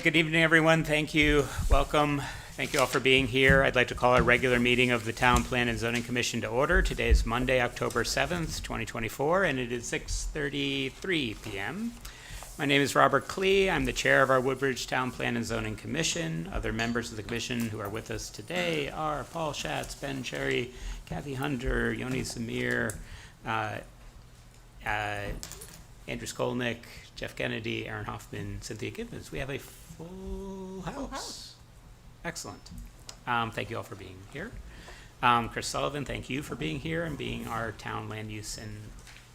Good evening, everyone. Thank you. Welcome. Thank you all for being here. I'd like to call our regular meeting of the Town Plan and Zoning Commission to order. Today is Monday, October 7th, 2024, and it is 6:33 p.m. My name is Robert Klee. I'm the chair of our Woodbridge Town Plan and Zoning Commission. Other members of the commission who are with us today are Paul Schatz, Ben Cherry, Kathy Hunter, Yoni Samir, Andrew Skolnick, Jeff Kennedy, Aaron Hoffman, Cynthia Gibbons. We have a full house. Excellent. Thank you all for being here. Chris Sullivan, thank you for being here and being our town land use and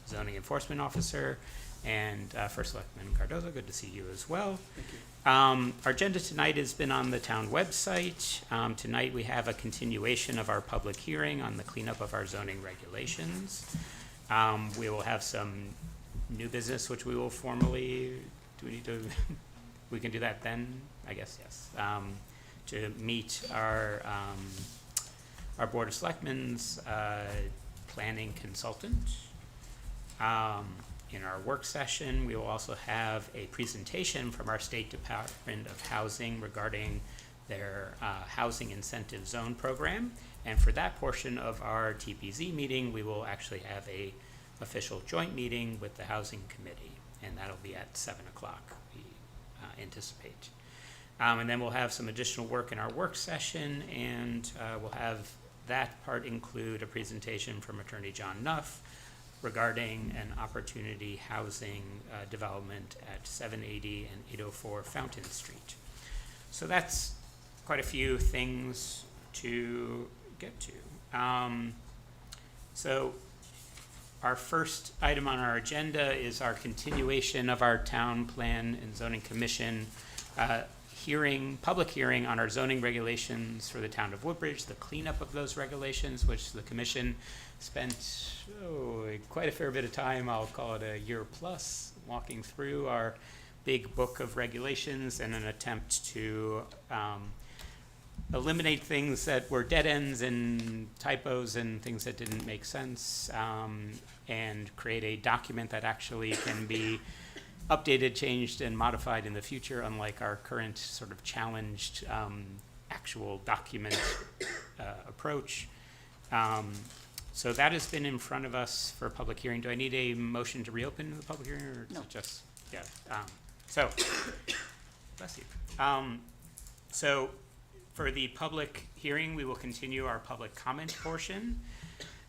zoning enforcement officer. And First Selectman Cardozo, good to see you as well. Thank you. Our agenda tonight has been on the town website. Tonight we have a continuation of our public hearing on the cleanup of our zoning regulations. We will have some new business, which we will formally, do we need to, we can do that then? I guess, yes. To meet our Board of Selectmen's planning consultant. In our work session, we will also have a presentation from our State Department of Housing regarding their Housing Incentive Zone program. And for that portion of our TPZ meeting, we will actually have a official joint meeting with the Housing Committee, and that'll be at 7 o'clock, we anticipate. And then we'll have some additional work in our work session, and we'll have that part include a presentation from Attorney John Nuff regarding an opportunity housing development at 780 and 804 Fountain Street. So that's quite a few things to get to. So our first item on our agenda is our continuation of our Town Plan and Zoning Commission public hearing on our zoning regulations for the town of Woodbridge, the cleanup of those regulations, which the commission spent quite a fair bit of time, I'll call it a year plus, walking through our big book of regulations in an attempt to eliminate things that were dead ends and typos and things that didn't make sense, and create a document that actually can be updated, changed, and modified in the future, unlike our current sort of challenged actual document approach. So that has been in front of us for public hearing. Do I need a motion to reopen the public hearing, or is it just, yeah? So, bless you. So for the public hearing, we will continue our public comment portion.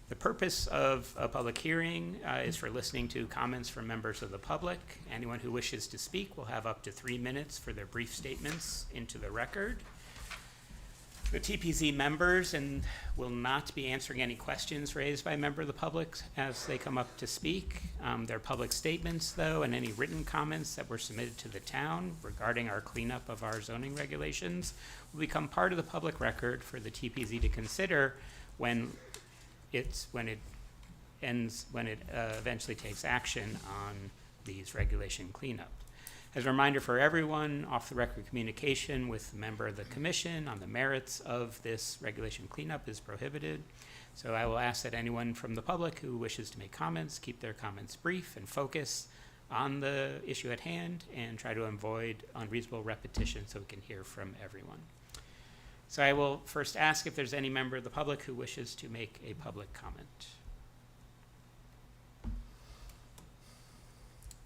The purpose of a public hearing is for listening to comments from members of the public. Anyone who wishes to speak will have up to 3 minutes for their brief statements into the record. The TPZ members will not be answering any questions raised by a member of the public as they come up to speak. Their public statements, though, and any written comments that were submitted to the town regarding our cleanup of our zoning regulations will become part of the public record for the TPZ to consider when it eventually takes action on these regulation cleanup. As a reminder for everyone, off-the-record communication with a member of the commission on the merits of this regulation cleanup is prohibited. So I will ask that anyone from the public who wishes to make comments keep their comments brief and focus on the issue at hand, and try to avoid unreasonable repetition so we can hear from everyone. So I will first ask if there's any member of the public who wishes to make a public comment.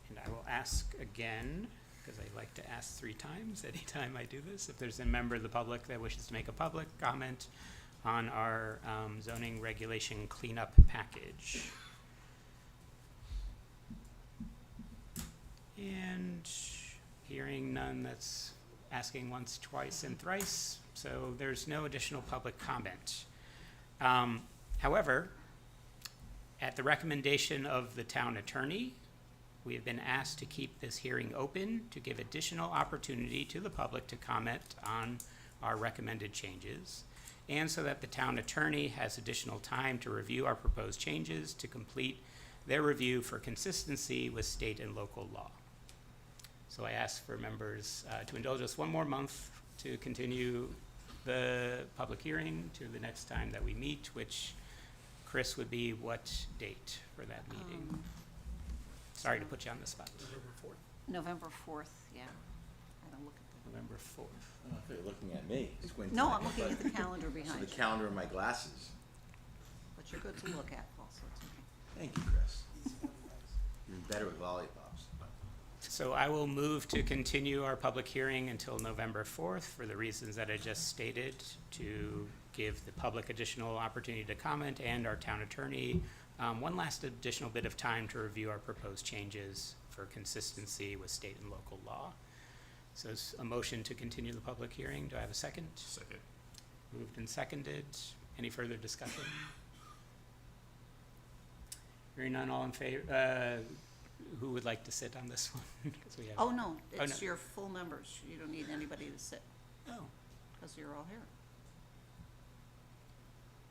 And I will ask again, because I like to ask 3 times anytime I do this, if there's a member of the public that wishes to make a public comment on our zoning regulation cleanup package. And hearing none, that's asking once, twice, and thrice. So there's no additional public comment. However, at the recommendation of the town attorney, we have been asked to keep this hearing open to give additional opportunity to the public to comment on our recommended changes, and so that the town attorney has additional time to review our proposed changes to complete their review for consistency with state and local law. So I ask for members to indulge us one more month to continue the public hearing to the next time that we meet, which, Chris, would be what date for that meeting? Sorry to put you on the spot. November 4th. November 4th, yeah. I don't look at November 4th. Oh, I thought you were looking at me. Squinting. No, I'm looking at the calendar So behind the you, calendar in my glasses. but you're good to look at also. It's okay. Thank you, Chris. You're better with lollipops. So I will move to continue our public hearing until November 4th for the reasons that I just stated, to give the public additional opportunity to comment and our town attorney one last additional bit of time to review our proposed changes for consistency with state and local law. So it's a motion to continue the public hearing. Do I have a second? Second. Moved and seconded. Any further discussion? Hearing none, all in favor, who would like to sit on this one? 'Cause we have- Oh, no, Oh, it's no. your full members. You don't need anybody to sit, Oh. because you're all here.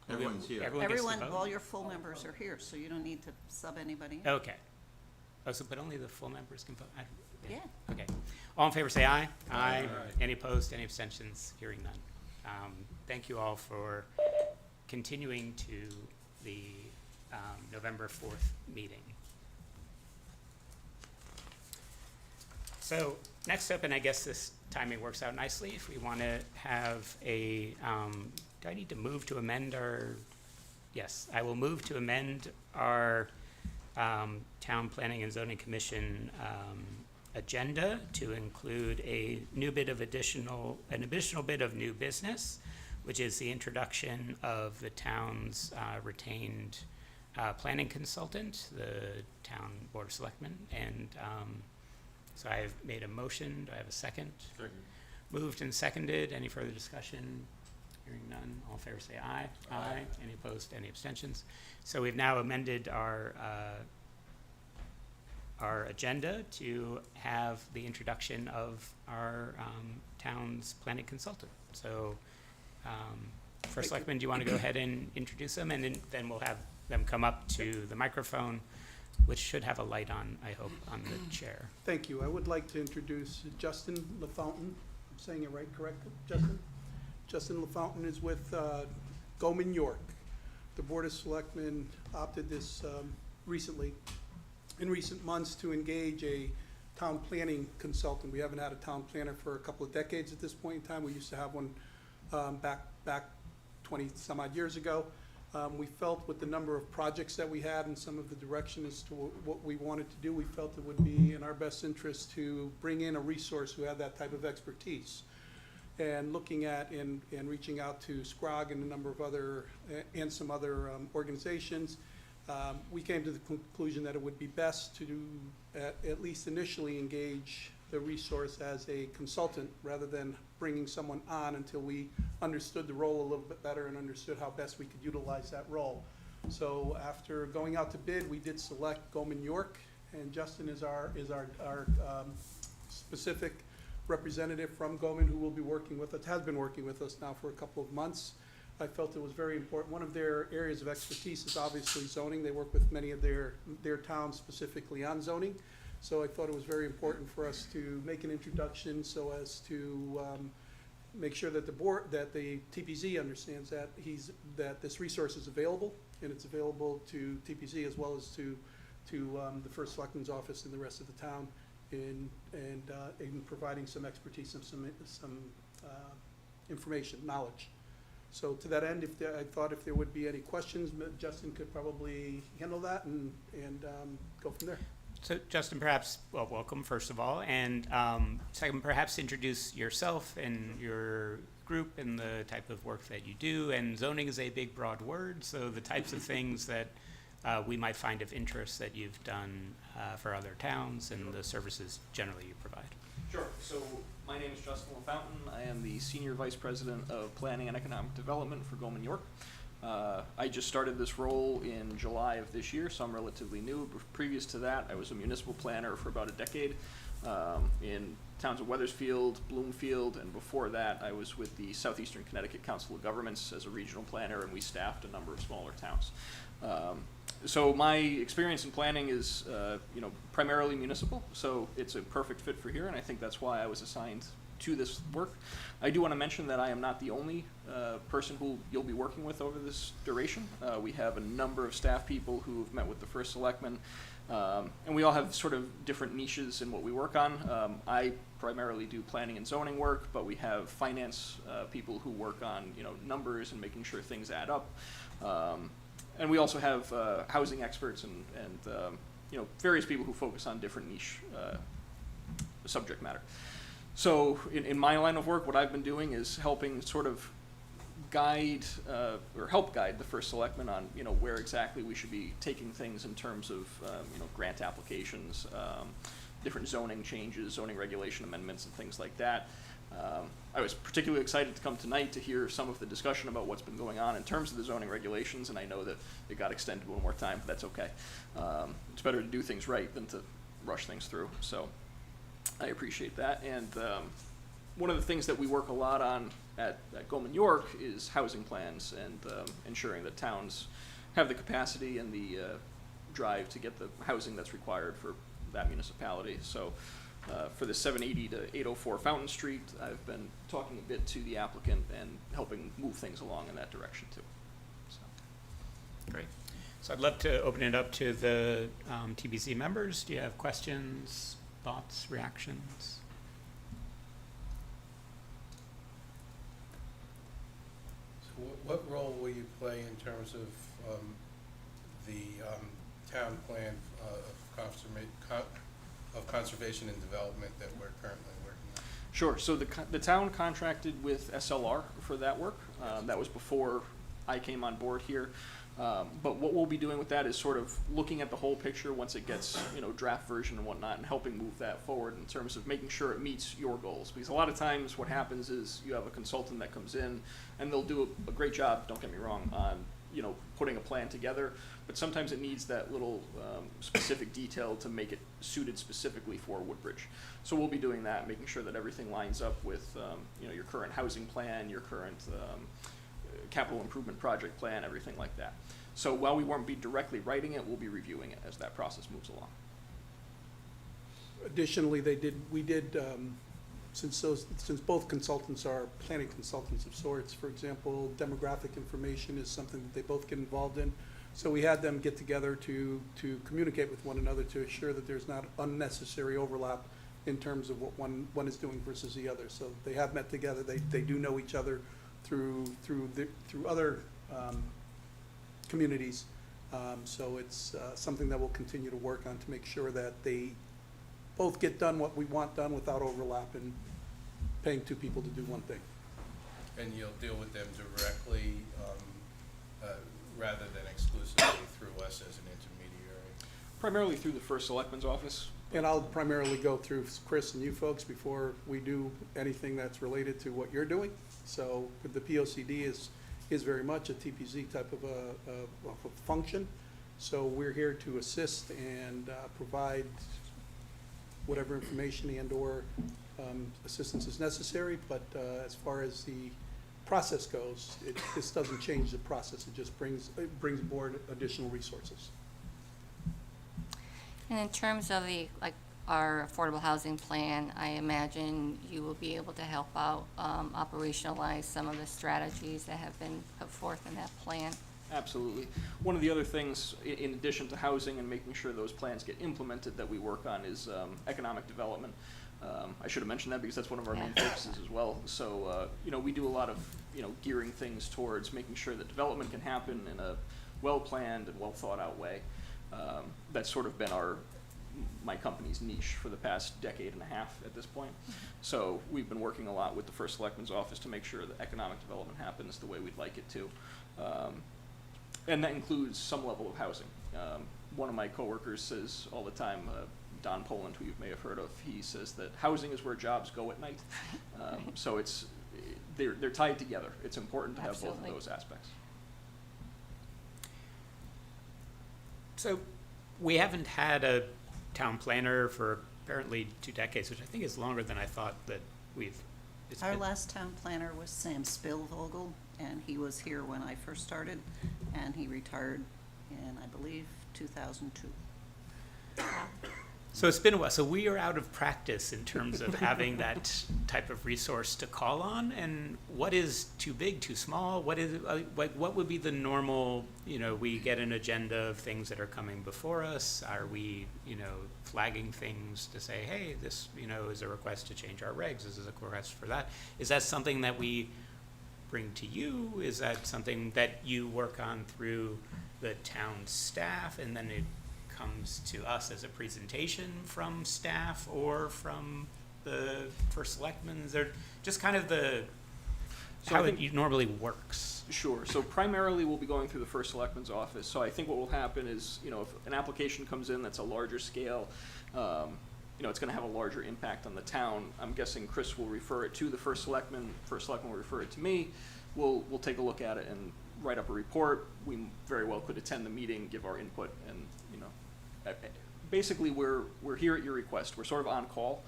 Everyone's here. Everyone gets to Everyone, vote? all your full members are here, so you don't need to sub anybody in. Okay. Oh, so, but only the full members can vote? Yeah. Okay. All in favor, say aye. Aye. Aye. Any opposed, any abstentions? Hearing none. Thank you all for continuing to the November 4th meeting. So next up, and I guess this timing works out nicely, if we want to have a, do I need to move to amend our, yes, I will move to amend our Town Planning and Zoning Commission agenda to include an additional bit of new business, which is the introduction of the town's retained planning consultant, the Town Board of Selectmen. And so I've made a motion. Do I have a second? Second. Moved and seconded. Any further discussion? Hearing none. All in favor say aye. Aye. Any opposed? Any abstentions? So we've now amended our agenda to have the introduction of our town's planning consultant. So, First Selectman, do you want to go ahead and introduce them? And then we'll have them come up to the microphone, which should have a light on, I hope, on the chair. Thank you. I would like to introduce Justin LaFountain. I'm saying it right, correct, Justin? Justin LaFountain is with Goldman York. The Board of Selectmen opted this recently, in recent months, to engage a town planning consultant. We haven't had a town planner for a couple of decades at this point in time. We used to have one back 20 some odd years ago. We felt with the number of projects that we had and some of the direction as to what we wanted to do, we felt it would be in our best interest to bring in a resource who had that type of expertise. And looking at and reaching out to SCROG and a number of other, and some other organizations, we came to the conclusion that it would be best to at least initially engage the resource as a consultant rather than bringing someone on until we understood the role a little bit better and understood how best we could utilize that role. So after going out to bid, we did select Goldman York, and Justin is our specific representative from Goldman, who will be working with us, has been working with us now for a couple of months. I felt it was very important. One of their areas of expertise is obviously zoning. They work with many of their towns specifically on zoning. So I thought it was very important for us to make an introduction so as to make sure that the board, that the TPZ understands that that this resource is available, and it's available to TPZ as well as to the First Selectman's office and the rest of the town in providing some expertise and some information, knowledge. So to that end, I thought if there would be any questions, Justin could probably handle that and go from there. So Justin, perhaps, well, welcome, first of all, and second, perhaps introduce yourself and your group and the type of work that you do. And zoning is a big, broad word, so the types of things that we might find of interest that you've done for other towns and the services generally you provide. Sure. So my name is Justin LaFountain. I am the Senior Vice President of Planning and Economic Development for Goldman York. I just started this role in July of this year, so I'm relatively new. Previous to that, I was a municipal planner for about a decade in towns of Wethersfield, Bloomfield, and before that, I was with the Southeastern Connecticut Council of Governments as a regional planner, and we staffed a number of smaller towns. So my experience in planning is, primarily municipal, so it's a perfect fit for here, and I think that's why I was assigned to this work. I do want to mention that I am not the only person who you'll be working with over this duration. We have a number of staff people who've met with the first selectman, and we all have sort of different niches in what we work on. I primarily do planning and zoning work, but we have finance people who work on, you know, numbers and making sure things add up. And we also have housing experts and you know, various people who focus on different niche subject matter. So in my line of work, what I've been doing is helping sort of guide or help guide the first selectman on, you know, where exactly we should be taking things in terms of you know, grant applications, different zoning changes, zoning regulation amendments, and things like that. I was particularly excited to come tonight to hear some of the discussion about what's been going on in terms of the zoning regulations, and I know that it got extended one more time, but that's okay. It's better to do things right than to rush things through, so I appreciate that. And one of the things that we work a lot on at Goldman York is housing plans and ensuring that towns have the capacity and the drive to get the housing that's required for that municipality. So for the 780 to 804 Fountain Street, I've been talking a bit to the applicant and helping move things along in that direction too. So. Great. So I'd love to open it up to the TBC members. Do you have questions, thoughts, reactions? So what role will you play in terms of the town plan of conservation and development that we're currently working on? Sure. So the town contracted with SLR for that work. That was before I came on board here. But what we'll be doing with that is sort of looking at the whole picture once it gets, you know, draft version and whatnot, and helping move that forward in terms of making sure it meets your goals. Because a lot of times what happens is you have a consultant that comes in and they'll do a great job, don't get me wrong, on, you know, putting a plan together, but sometimes it needs that little specific detail to make it suited specifically for Woodbridge. So we'll be doing that, making sure that everything lines up with, you know, your current housing plan, your current capital improvement project plan, everything like that. So while we won't be directly writing it, we'll be reviewing it as that process moves along. Additionally, since both consultants are planning consultants of sorts, for example, demographic information is something that they both get involved in. So we had them get together to communicate with one another to assure that there's not unnecessary overlap in terms of what one is doing versus the other. So they have met together. They do know each other through other communities. So it's something that we'll continue to work on to make sure that they both get done what we want done without overlap and paying two people to do one thing. And you'll deal with them directly rather than exclusively through us as an intermediary? Primarily through the first selectman's office. And I'll primarily go through Chris and you folks before we do anything that's related to what you're doing. So the POCD is very much a TPZ type of a function. So we're here to assist and provide whatever information and or assistance is necessary. But as far as the process goes, this doesn't change the process. It just brings aboard additional resources. And in terms of our affordable housing plan, I imagine you will be able to help out operationalize some of the strategies that have been put forth in that plan. Absolutely. One of the other things, in addition to housing and making sure those plans get implemented, that we work on is economic development. I should have mentioned that because that's one of our main focuses as well. So, you know, we do a lot of, you know, gearing things towards making sure that development can happen in a well-planned and well-thought-out way. That's sort of been my company's niche for the past decade and a half at this point. So we've been working a lot with the First Selectman's office to make sure that economic development happens the way we'd like it to. And that includes some level of housing. One of my coworkers says all the time, Don Poland, who you may have heard of, he says that housing is where jobs go at night. So they're tied together. It's important to have Absolutely. both of those aspects. So we haven't had a town planner for apparently 2 decades, which I think is longer than I thought that it's Our been. last town planner was Sam Spillvogel, and he was here when I first started, and he retired in, I believe, 2002. So it's been a while. So we are out of practice in terms of having that type of resource to call on. And what is too big, too small? What is like? What would be the normal? We get an agenda of things that are coming before us. Are we, flagging things to say, hey, this, is a request to change our regs. This is a request for that. Is that something that we bring to you? Is that something that you work on through the town staff, and then it comes to us as a presentation from staff or from the first selectmen? Is there just kind of how it normally works? Sure. So primarily, we'll be going through the first selectman's office. So I think what will happen is, if an application comes in that's a larger scale, it's going to have a larger impact on the town. I'm guessing Chris will refer it to the first selectman. First selectman will refer it to me. We'll take a look at it and write up a report. We very well could attend the meeting, give our input, and basically we're here at your request. We're sort of on call.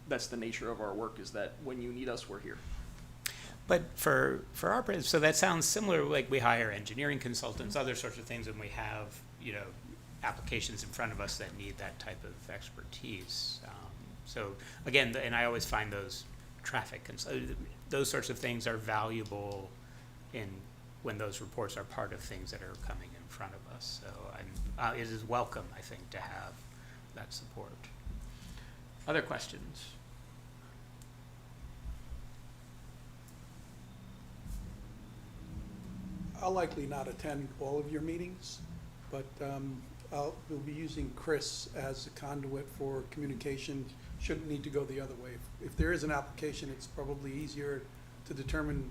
That's the nature of our work, is that when you need us, we're here. But for our, so that sounds similar, like we hire engineering consultants, other sorts of things, and we have, applications in front of us that need that type of expertise. So again, and I always find those those sorts of things are valuable when those reports are part of things that are coming in front of us. So it is welcome, I think, to have that support. Other questions? I'll likely not attend all of your meetings, but we'll be using Chris as a conduit for communication. Shouldn't need to go the other way. If there is an application, it's probably easier to determine,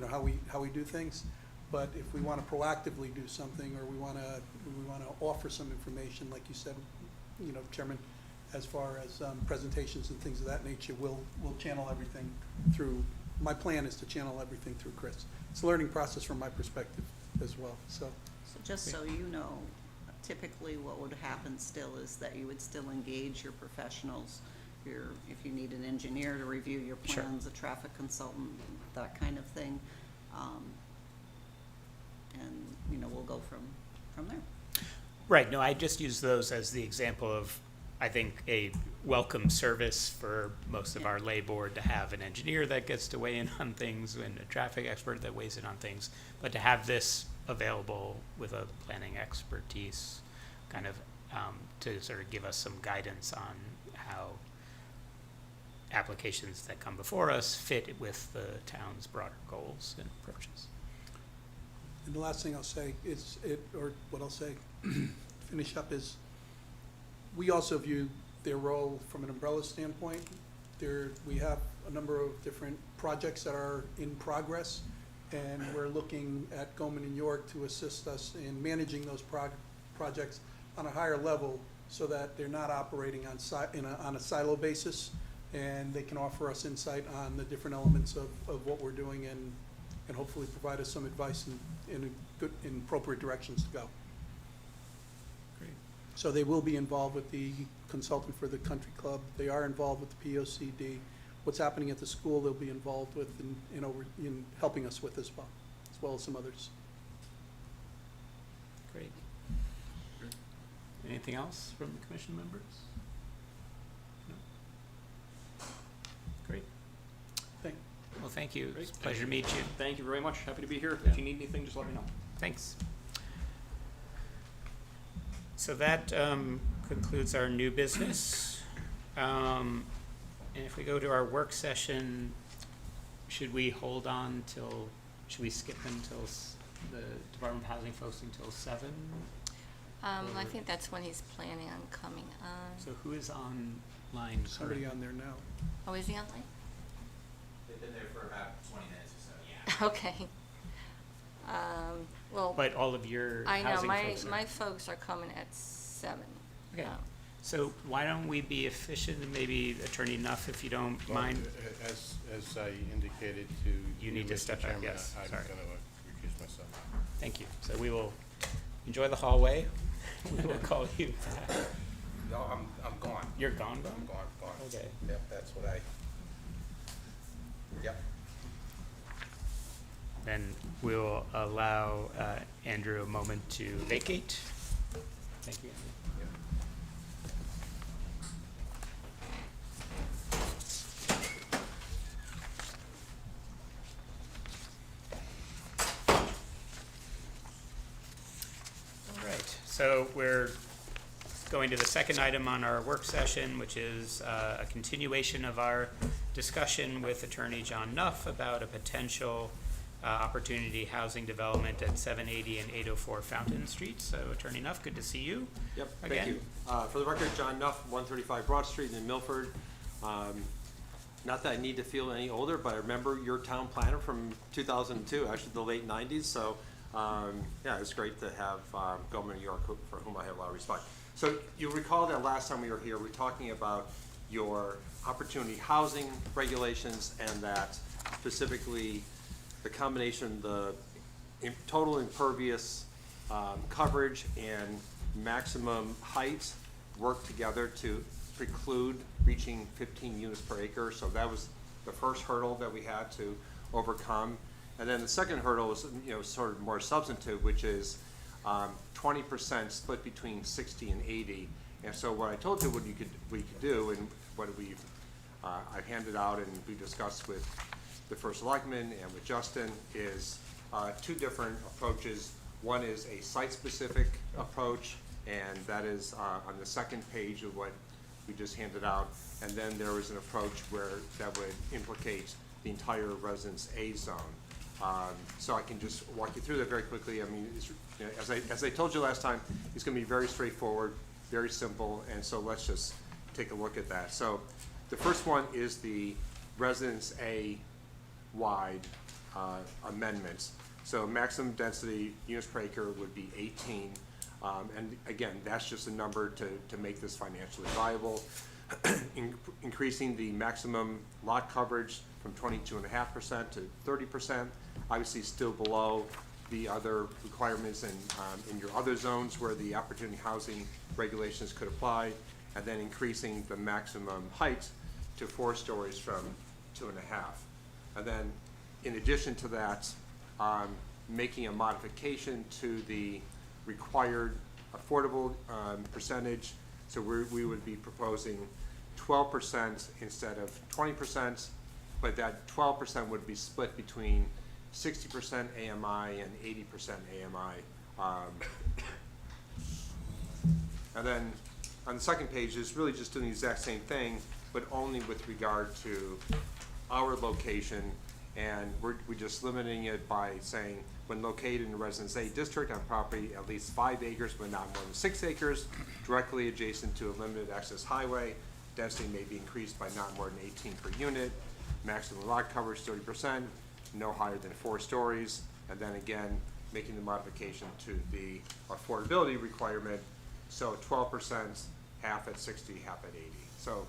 how we do things. But if we want to proactively do something, or we want to offer some information, like you said, Chairman, as far as presentations and things of that nature, we'll channel everything through. My plan is to channel everything through Chris. It's a learning process from my perspective as well. So just so you know, typically what would happen still is that you would still engage your professionals. If you need an engineer to review your Sure. plans, a traffic consultant, that kind of thing. And, we'll go from there. Right, no, I just use those as the example of, I think, a welcome service for most of our lay board to have an engineer that gets to weigh in on things and a traffic expert that weighs in on things. But to have this available with a planning expertise, kind of to sort of give us some guidance on how applications that come before us fit with the town's broader goals and approaches. And the last thing I'll say finish up is, we also view their role from an umbrella standpoint. We have a number of different projects that are in progress, and we're looking at Goldman and York to assist us in managing those projects on a higher level, so that they're not operating on a silo basis, and they can offer us insight on the different elements of what we're doing, and hopefully provide us some advice in appropriate directions to go. Great. So they will be involved with the consultant for the country club. They are involved with the POCD. What's happening at the school, they'll be involved with in helping us with as well as some others. Great. Anything else from the commission members? No? Great. Well, thank you. It's a pleasure to meet you. Thank you very much. Happy to be here. Yeah. If you need anything, just let me know. Thanks. So that concludes our new business. And if we go to our work session, should we skip until the Department of Housing folks until 7? I think that's when he's planning on coming on. So who is online? Somebody on there now. Oh, is he online? They've been there for about 20 minutes or so, yeah. Okay. Well, But all of your I know, housing folks are. my folks are coming at 7. Okay. Um, So why don't we be efficient, and maybe Attorney Nuff, if you don't Well, mind? As I indicated to You need to Mr. step back, Chairman, yes, I'm sorry. going to recuse myself. Thank you. So we will enjoy the hallway. We will call you back. No, I'm gone. You're gone, I'm gone? gone. Okay. Yep, that's what yep. Then we'll allow Andrew a moment to vacate. Thank you, Andrew. So we're going to the second item on our work session, which is a continuation of our discussion with Attorney John Nuff about a potential opportunity housing development at 780 and 804 Fountain Street. So Attorney Nuff, good to see you. Yep, Again. thank you. For the record, John Nuff, 135 Broad Street in Milford. Not that I need to feel any older, but I remember your town planner from 2002, actually the late 90s. So, yeah, it's great to have Goldman, New York, for whom I have a lot of respect. So you recall that last time we were here, we were talking about your opportunity housing regulations, and that specifically the combination, the total impervious coverage and maximum height work together to preclude reaching 15 units per acre. So that was the first hurdle that we had to overcome. And then the second hurdle was, sort of more substantive, which is 20% split between 60 and 80. And so what I told you we could do, and what I've handed out and we discussed with the first selectman and with Justin, is two different approaches. One is a site-specific approach, and that is on the second page of what we just handed out. And then there was an approach that would implicate the entire Residence A zone. So I can just walk you through that very quickly. I mean, as I told you last time, it's going to be very straightforward, very simple, and so let's just take a look at that. So the first one is the Residence A wide amendments. So maximum density units per acre would be 18. And again, that's just a number to make this financially viable. Increasing the maximum lot coverage from 22.5% to 30%, obviously still below the other requirements in your other zones where the opportunity housing regulations could apply, and then increasing the maximum height to 4 stories from 2.5. And then in addition to that, making a modification to the required affordable percentage. So we would be proposing 12% instead of 20%, but that 12% would be split between 60% AMI and 80% AMI. And then on the second page is really just doing the exact same thing, but only with regard to our location, and we're just limiting it by saying when located in the Residence A district on property at least 5 acres but not more than 6 acres, directly adjacent to a limited access highway, density may be increased by not more than 18 per unit, maximum lot coverage 30%, no higher than 4 stories, and then again, making the modification to the affordability requirement, so 12%, half at 60, half at 80. So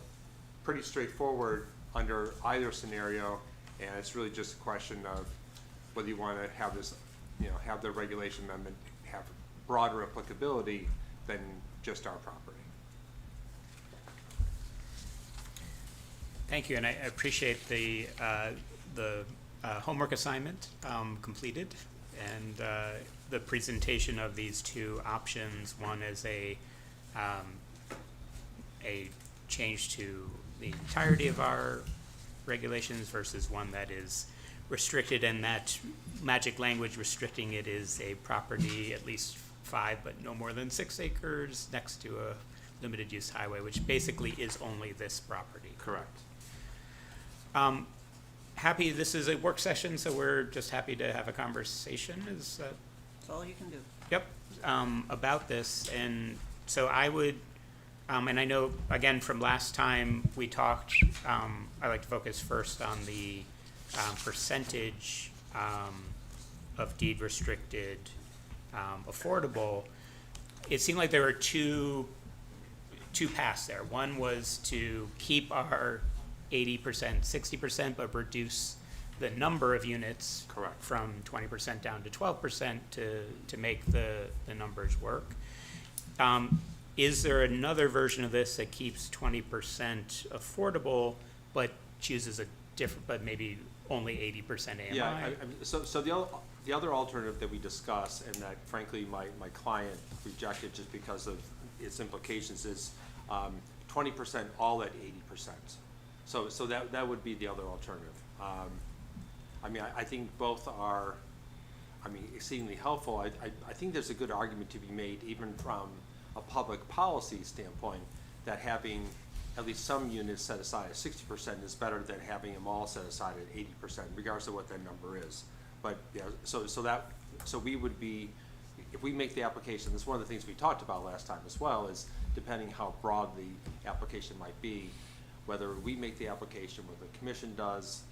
pretty straightforward under either scenario, and it's really just a question of whether you want to have this, have the regulation amendment have broader applicability than just our property. Thank you, and I appreciate the homework assignment completed, and the presentation of these two options. One is a change to the entirety of our regulations versus one that is restricted, and that magic language restricting it is a property at least 5 but no more than 6 acres next to a limited use highway, which basically is only this property. Correct. Happy, this is a work session, so we're just happy to have a conversation. Is that? That's all you can do. Yep, about this. And so I would, and I know, again, from last time we talked, I like to focus first on the percentage of deed restricted affordable. It seemed like there were two paths there. One was to keep our 80%, 60%, but reduce the number of units. Correct. From 20% down to 12% to make the numbers work. Is there another version of this that keeps 20% affordable, but chooses a different, but maybe only 80% AMI? Yeah, so the other alternative that we discussed, and that frankly my client rejected just because of its implications, is 20% all at 80%. So that would be the other alternative. I mean, I think both are I mean, exceedingly helpful. I think there's a good argument to be made, even from a public policy standpoint, that having at least some units set aside at 60% is better than having them all set aside at 80%, regardless of what that number is. But, yeah, so we would be, if we make the application, that's one of the things we talked about last time as well, is depending how broad the application might be, whether we make the application, whether the commission does.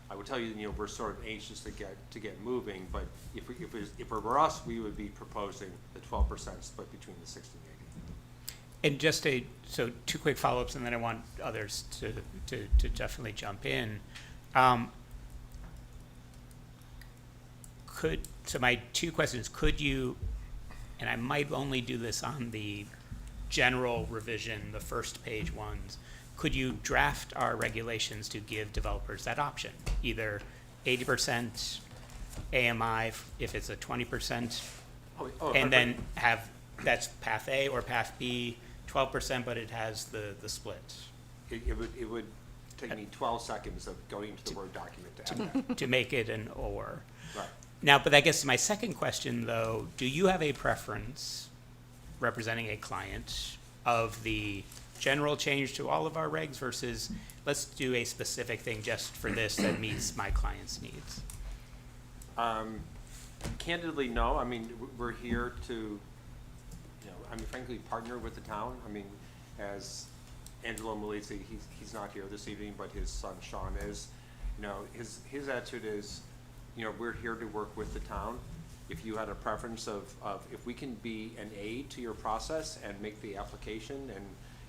I would tell you, you know, we're sort of anxious to get moving, but if it were us, we would be proposing the 12% split between the 60 and 80. And just so two quick follow-ups, and then I want others to definitely jump in. So my two questions, could you, and I might only do this on the general revision, the first page ones, could you draft our regulations to give developers that option? Either 80% AMI if it's a 20%, and then have, that's path A, or path B, 12%, but it has the split. It would take me 12 seconds of going to the Word document to add that. To make it an or. Right. Now, but I guess my second question, though, do you have a preference, representing a client, of the general change to all of our regs versus let's do a specific thing just for this that meets my client's needs? Candidly, no. I mean, we're here to, you know, I mean, frankly, partner with the town. I mean, as Angelo Malizzi, he's not here this evening, but his son Sean is. You know, his attitude is, you know, we're here to work with the town. If you had a preference of if we can be an aid to your process and make the application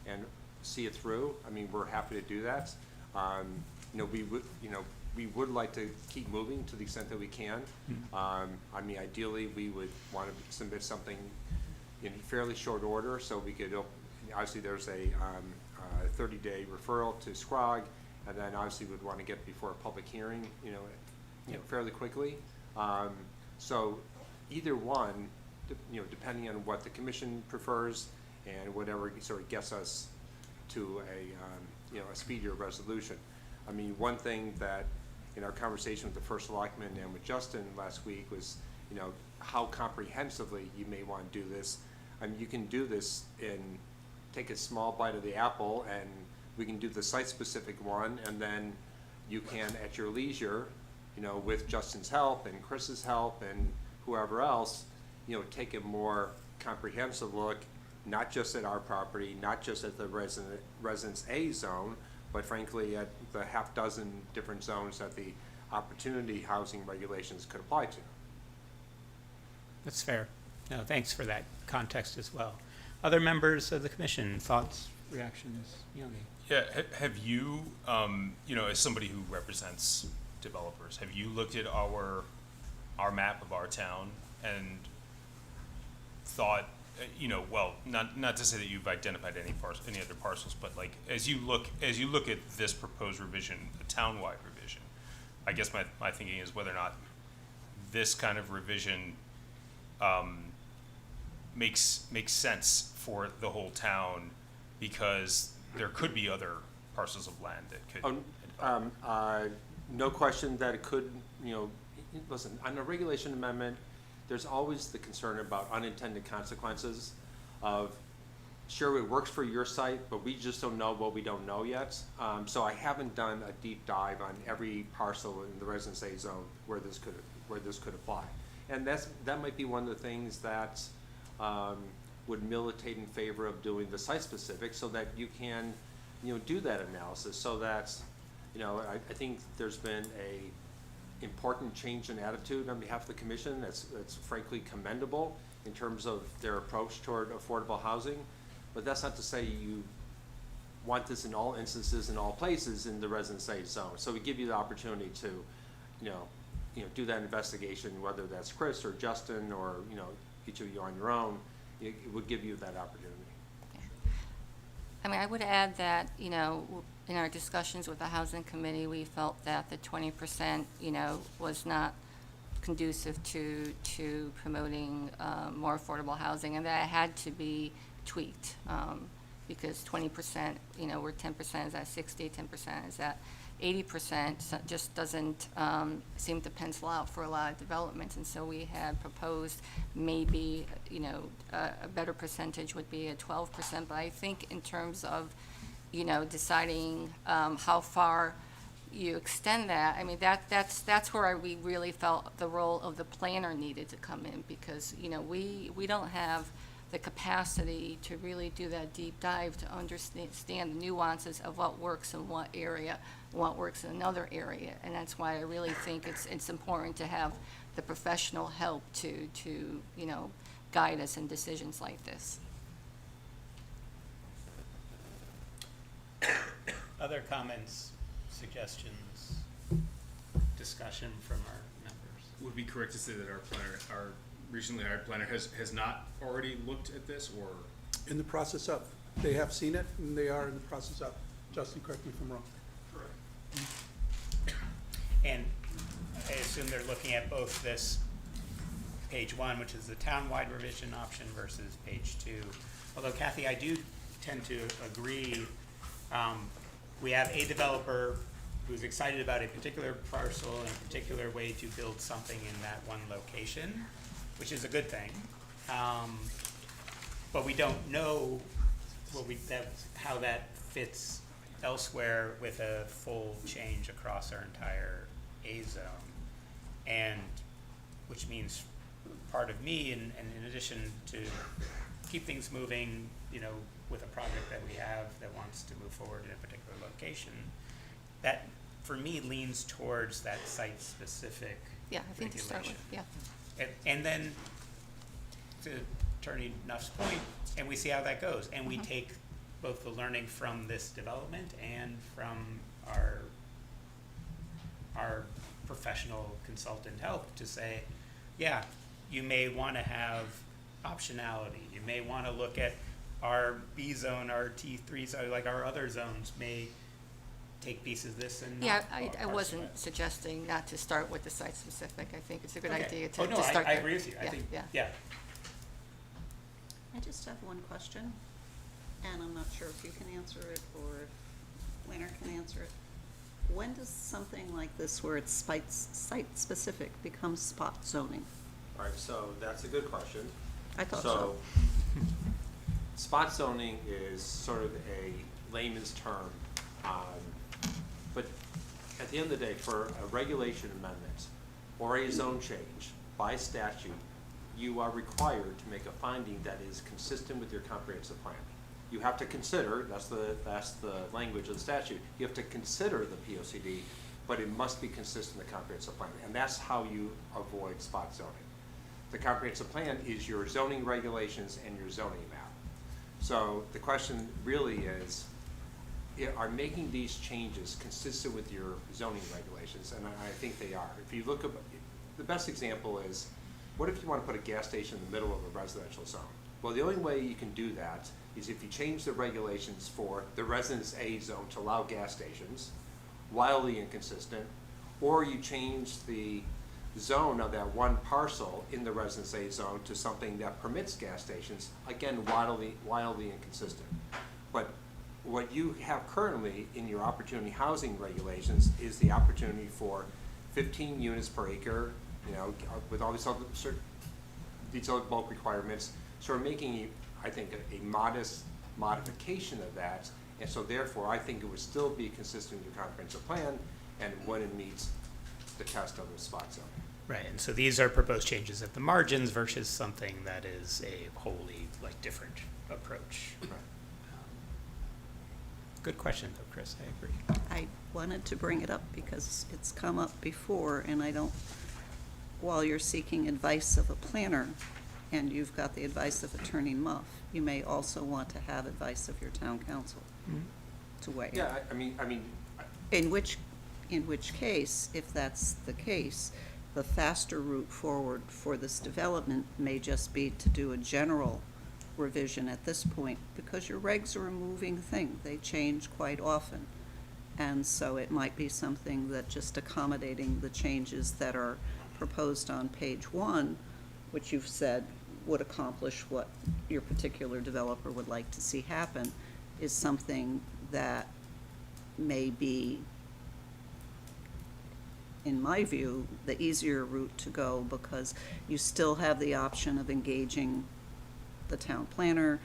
and see it through, I mean, we're happy to do that. You know, we would like to keep moving to the extent that we can. I mean, ideally, we would want to submit something in fairly short order, so we could, obviously, there's a 30-day referral to SCROG, and then obviously we'd want to get before a public hearing, you know, fairly quickly. So either one, you know, depending on what the commission prefers and whatever sort of gets us to a, you know, a speedier resolution. I mean, one thing that in our conversation with the first selectman and with Justin last week was, you know, how comprehensively you may want to do this. I mean, you can do this in, take a small bite of the apple, and we can do the site-specific one, and then you can, at your leisure, you know, with Justin's help and Chris's help and whoever else, you know, take a more comprehensive look, not just at our property, not just at the Residence A zone, but frankly at the half dozen different zones that the opportunity housing regulations could apply to. That's fair. No, thanks for that context as well. Other members of the commission, thoughts, reactions? Yogi? Yeah, have you, you know, as somebody who represents developers, have you looked at our map of our town and thought, you know, well, not to say that you've identified any other parcels, but like as you look at this proposed revision, the townwide revision, I guess my thinking is whether or not this kind of revision makes sense for the whole town, because there could be other parcels of land that could. No question that it could, you know, listen, on a regulation amendment, there's always the concern about unintended consequences of, sure, it works for your site, but we just don't know what we don't know yet. So I haven't done a deep dive on every parcel in the Residence A zone where this could apply. And that might be one of the things that would militate in favor of doing the site-specific, so that you can, you know, do that analysis, so that, you know, I think there's been a important change in attitude on behalf of the commission that's frankly commendable in terms of their approach toward affordable housing. But that's not to say you want this in all instances, in all places in the Residence A zone. So we give you the opportunity to, you know, do that investigation, whether that's Chris or Justin or, you know, each of you on your own. It would give you that opportunity. I mean, I would add that, you know, in our discussions with the housing committee, we felt that the 20%, you know, was not conducive to promoting more affordable housing, and that it had to be tweaked, because 20%, you know, we're 10%, is that 60, 10% is that, 80% just doesn't seem to pencil out for a lot of developments. And so we had proposed maybe, you know, a better percentage would be at 12%. But I think in terms of, you know, deciding how far you extend that, I mean, that's where we really felt the role of the planner needed to come in, because, you know, we don't have the capacity to really do that deep dive to understand the nuances of what works in what area, what works in another area. And that's why I really think it's important to have the professional help to, you know, guide us in decisions like this. Other comments, suggestions, discussion from our members? Would it be correct to say that our planner, our recently hired planner has not already looked at this, or? In the process of, they have seen it, and they are in the process of. Justin, correct me if I'm wrong. And I assume they're looking at both this page 1, which is the town-wide revision option, versus page 2. Although Kathy, I do tend to agree, we have a developer who's excited about a particular parcel and a particular way to build something in that one location, which is a good thing. But we don't know how that fits elsewhere with a full change across our entire A zone. And which means part of me, and in addition to keep things moving, you know, with a project that we have that wants to move forward in a particular location, that for me leans towards that site-specific Yeah, I think to start with, regulation. yeah. And then, to Attorney Nuff's point, and we see how that goes, and we take both the learning from this development and from our professional consultant help to say, yeah, you may want to have optionality. You may want to look at our B zone, our T3 zone, like our other zones may take pieces of this and not Yeah, parts I of wasn't it. suggesting not to start with the site-specific. I think it's a good Okay. idea to Oh, no, start I there. agree with you. I Yeah, think, yeah. yeah. I just have one question, and I'm not sure if you can answer it or if Planner can answer it. When does something like this, where it's site-specific, become spot zoning? All right, so that's a good question. I thought so. Spot zoning is sort of a layman's term, but at the end of the day, for a regulation amendment or a zone change by statute, you are required to make a finding that is consistent with your comprehensive plan. You have to consider, that's the language of the statute, you have to consider the POCD, but it must be consistent with the comprehensive plan, and that's how you avoid spot zoning. The comprehensive plan is your zoning regulations and your zoning map. So the question really is, are making these changes consistent with your zoning regulations? And I think they are. If you look at, the best example is, what if you want to put a gas station in the middle of a residential zone? Well, the only way you can do that is if you change the regulations for the Residence A zone to allow gas stations, wildly inconsistent, or you change the zone of that one parcel in the Residence A zone to something that permits gas stations, again, wildly inconsistent. But what you have currently in your opportunity housing regulations is the opportunity for 15 units per acre, you know, with all these other bulk requirements. So we're making, I think, a modest modification of that, and so therefore I think it would still be consistent with your comprehensive plan and when it meets the test of the spot zoning. Right, and so these are proposed changes at the margins versus something that is a wholly, like, different approach. Right. Good question, though, Chris, I agree. I wanted to bring it up because it's come up before, and I don't, while you're seeking advice of a planner, and you've got the advice of Attorney Muff, you may also want to have advice of your town council to weigh in. Yeah, I mean, In which case, if that's the case, the faster route forward for this development may just be to do a general revision at this point, because your regs are a moving thing. They change quite often. And so it might be something that just accommodating the changes that are proposed on page 1, which you've said would accomplish what your particular developer would like to see happen, is something that may be in my view, the easier route to go, because you still have the option of engaging the town planner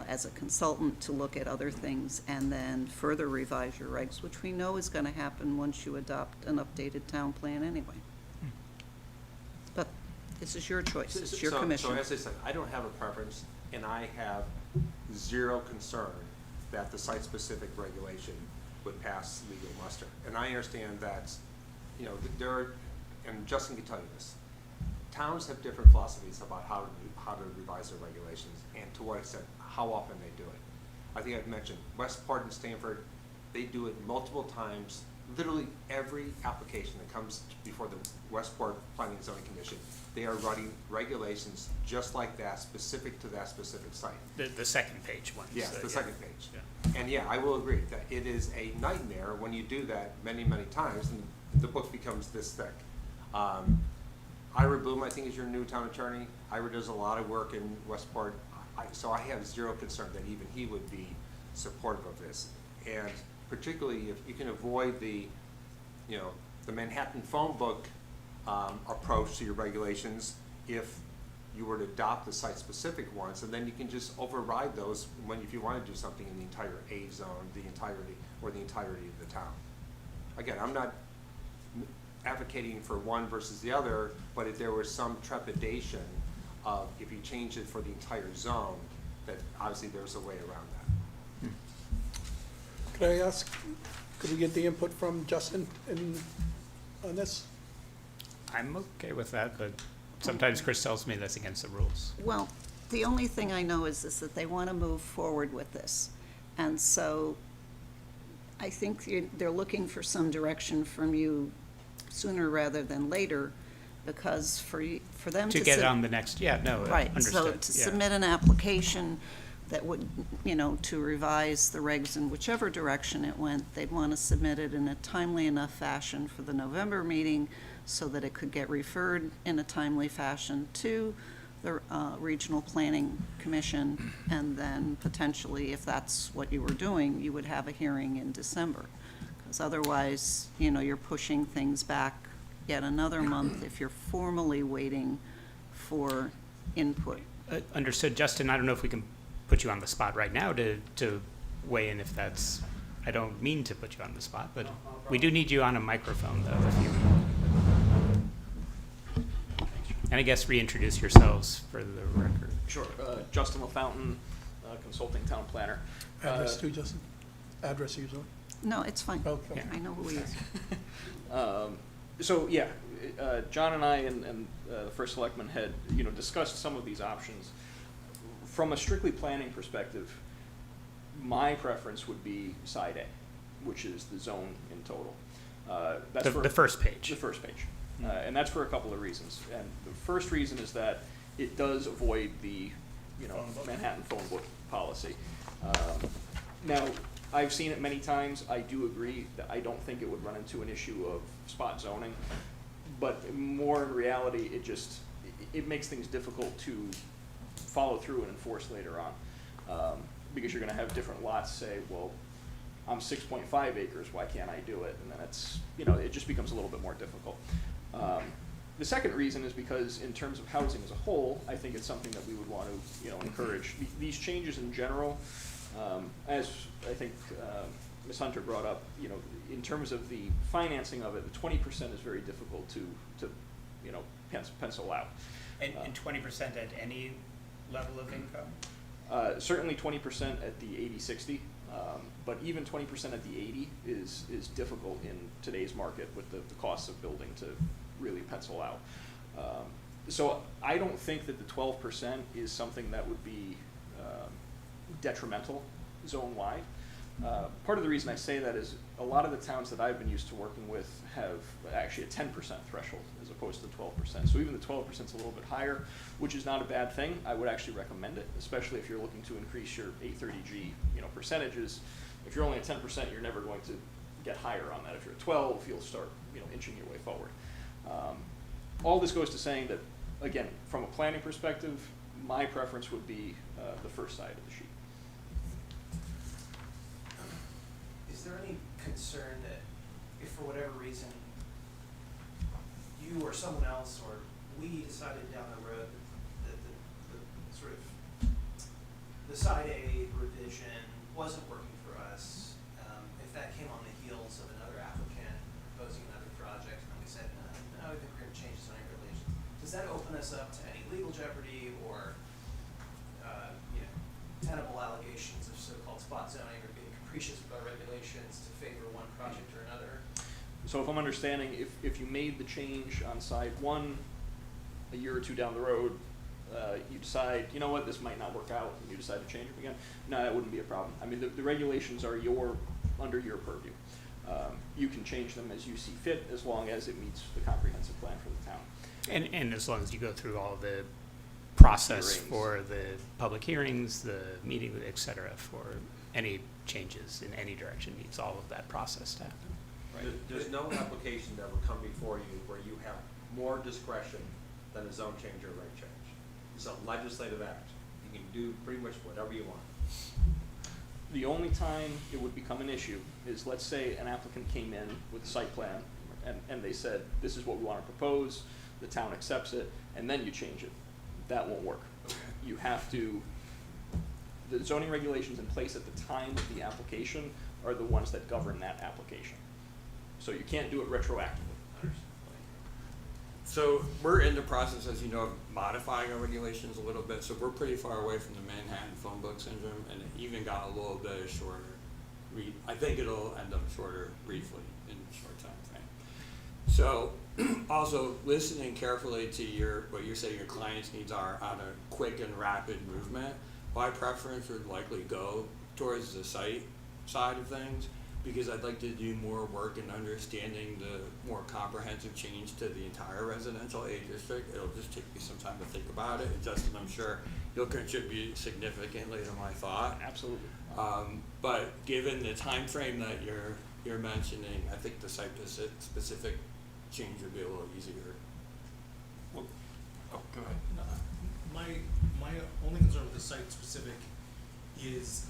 as a consultant to look at other things, and then further revise your regs, which we know is gonna happen once you adopt an updated town plan anyway. But this is your choice, it's your commission. So as I said, I don't have a preference, and I have zero concern that the site-specific regulation would pass legal muster. And I understand that, you know, there are, and Justin can tell you this, towns have different philosophies about how to revise their regulations and to what extent, how often they do it. I think I've mentioned Westport and Stanford, they do it multiple times. Literally every application that comes before the Westport Planning and Zoning Commission, they are writing regulations just like that, specific to that specific site. The second page one. Yes, so, the yeah. second page. Yeah. And yeah, I will agree that it is a nightmare when you do that many, many times, and the book becomes this thick. Ira Bloom, I think, is your new town attorney. Ira does a lot of work in Westport, so I have zero concern that even he would be supportive of this. And particularly if you can avoid the, you know, the Manhattan phone book approach to your regulations, if you were to adopt the site-specific ones, and then you can just override those if you want to do something in the entire A zone, the entirety of the town. Again, I'm not advocating for one versus the other, but if there was some trepidation of if you change it for the entire zone, that obviously there's a way around that. Could I ask, could we get the input from Justin on this? I'm okay with that, but sometimes Chris tells me that's against the rules. Well, the only thing I know is that they want to move forward with this. And so I think they're looking for some direction from you sooner rather than later, because for them to. To get it on the next, Right, so understood, to yeah. submit an application that would, you know, to revise the regs in whichever direction it went, they'd want to submit it in a timely enough fashion for the November meeting so that it could get referred in a timely fashion to the Regional Planning Commission, and then potentially, if that's what you were doing, you would have a hearing in December. Because otherwise, you know, you're pushing things back yet another month if you're formally waiting for input. Understood, Justin, I don't know if we can put you on the spot right now to weigh in if that's, I don't mean to put you on the spot, but we do need you on a microphone though, if you. And I guess reintroduce yourselves for the record. Sure. Justin LaFountain, consulting town planner. Address too, Justin? Address usually? No, it's fine. Okay. I know who he is. So yeah, John and I and the first selectman had, you know, discussed some of these options. From a strictly planning perspective, my preference would be side A, which is the zone in total. That's The first page. The first page. And that's for a couple of reasons. And the first reason is that it does avoid the, you know, Manhattan phone book policy. Now, I've seen it many times. I do agree that I don't think it would run into an issue of spot zoning. But more in reality, it makes things difficult to follow through and enforce later on. Because you're gonna have different lots say, well, I'm 6.5 acres, why can't I do it? And then it's, you know, it just becomes a little bit more difficult. The second reason is because in terms of housing as a whole, I think it's something that we would want to, you know, encourage. These changes in general, as I think Ms. Hunter brought up, you know, in terms of the financing of it, the 20% is very difficult to you know, pencil out. And 20% at any level of income? Certainly 20% at the 80-60, but even 20% at the 80 is difficult in today's market with the costs of building to really pencil out. So I don't think that the 12% is something that would be detrimental zone-wide. Part of the reason I say that is a lot of the towns that I've been used to working with have actually a 10% threshold as opposed to the 12%. So even the 12% is a little bit higher, which is not a bad thing. I would actually recommend it, especially if you're looking to increase your 830G, you know, percentages. If you're only at 10%, you're never going to get higher on that. If you're at 12, you'll start, you know, inching your way forward. All this goes to saying that, again, from a planning perspective, my preference would be the first side of the sheet. Is there any concern that if for whatever reason you or someone else or we decided down the road that the sort of the side A revision wasn't working for us, if that came on the heels of another applicant proposing another project, and then we said, no, I think we're gonna change zoning regulations, does that open us up to any legal jeopardy or, tenable allegations of so-called spot zoning or being capricious with our regulations to favor one project or another? So if I'm understanding, if you made the change on side one, a year or two down the road, you decide, you know what, this might not work out, and you decide to change it again, no, that wouldn't be a problem. I mean, the regulations are under your purview. You can change them as you see fit, as long as it meets the comprehensive plan for the town. And as long as you go through all the process Hearings. for the public hearings, the meeting, et cetera, for any changes in any direction, needs all of that process to happen. There's no application that will come before you where you have more discretion than a zone change or reg change. It's a legislative act. You can do pretty much whatever you want. The only time it would become an issue is, let's say an applicant came in with a site plan and they said, this is what we want to propose, the town accepts it, and then you change it. That won't work. You have to, the zoning regulations in place at the time of the application are the ones that govern that application. So you can't do it retroactively. So we're in the process, as you know, of modifying our regulations a little bit, so we're pretty far away from the Manhattan phone book syndrome, and it even got a little bit shorter. I think it'll end up shorter briefly in a short time frame. So, also listening carefully to what you say your client's needs are on a quick and rapid movement, my preference would likely go towards the site side of things, because I'd like to do more work in understanding the more comprehensive change to the entire residential aid district. It'll just take me some time to think about it, and Justin, I'm sure you'll contribute significantly to my thought. Absolutely. But given the time frame that you're mentioning, I think the site-specific change would be a little easier. Well, oh, go ahead. My only concern with the site specific is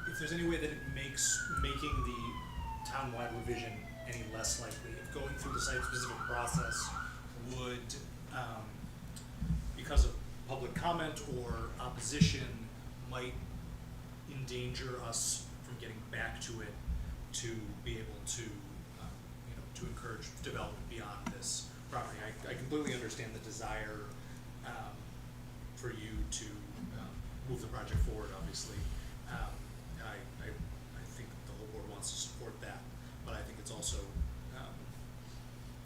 if there's any way that it makes making the townwide revision any less likely. If going through the site specific process would, because of public comment or opposition, might endanger us from getting back to it to be able to, to encourage development beyond this property. I completely understand the desire for you to move the project forward, obviously. I think the whole board wants to support that, but I think it's also,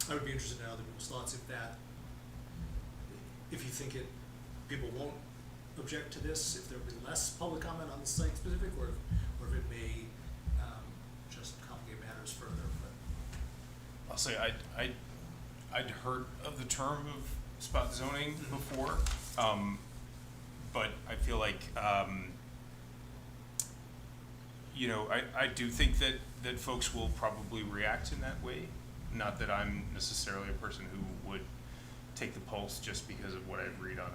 I would be interested in other people's thoughts if you think people won't object to this, if there'll be less public comment on the site specific, or if it may just complicate matters further. But I'll say I'd heard of the term of spot zoning before, but I feel like I do think that folks will probably react in that way. Not that I'm necessarily a person who would take the pulse just because of what I read on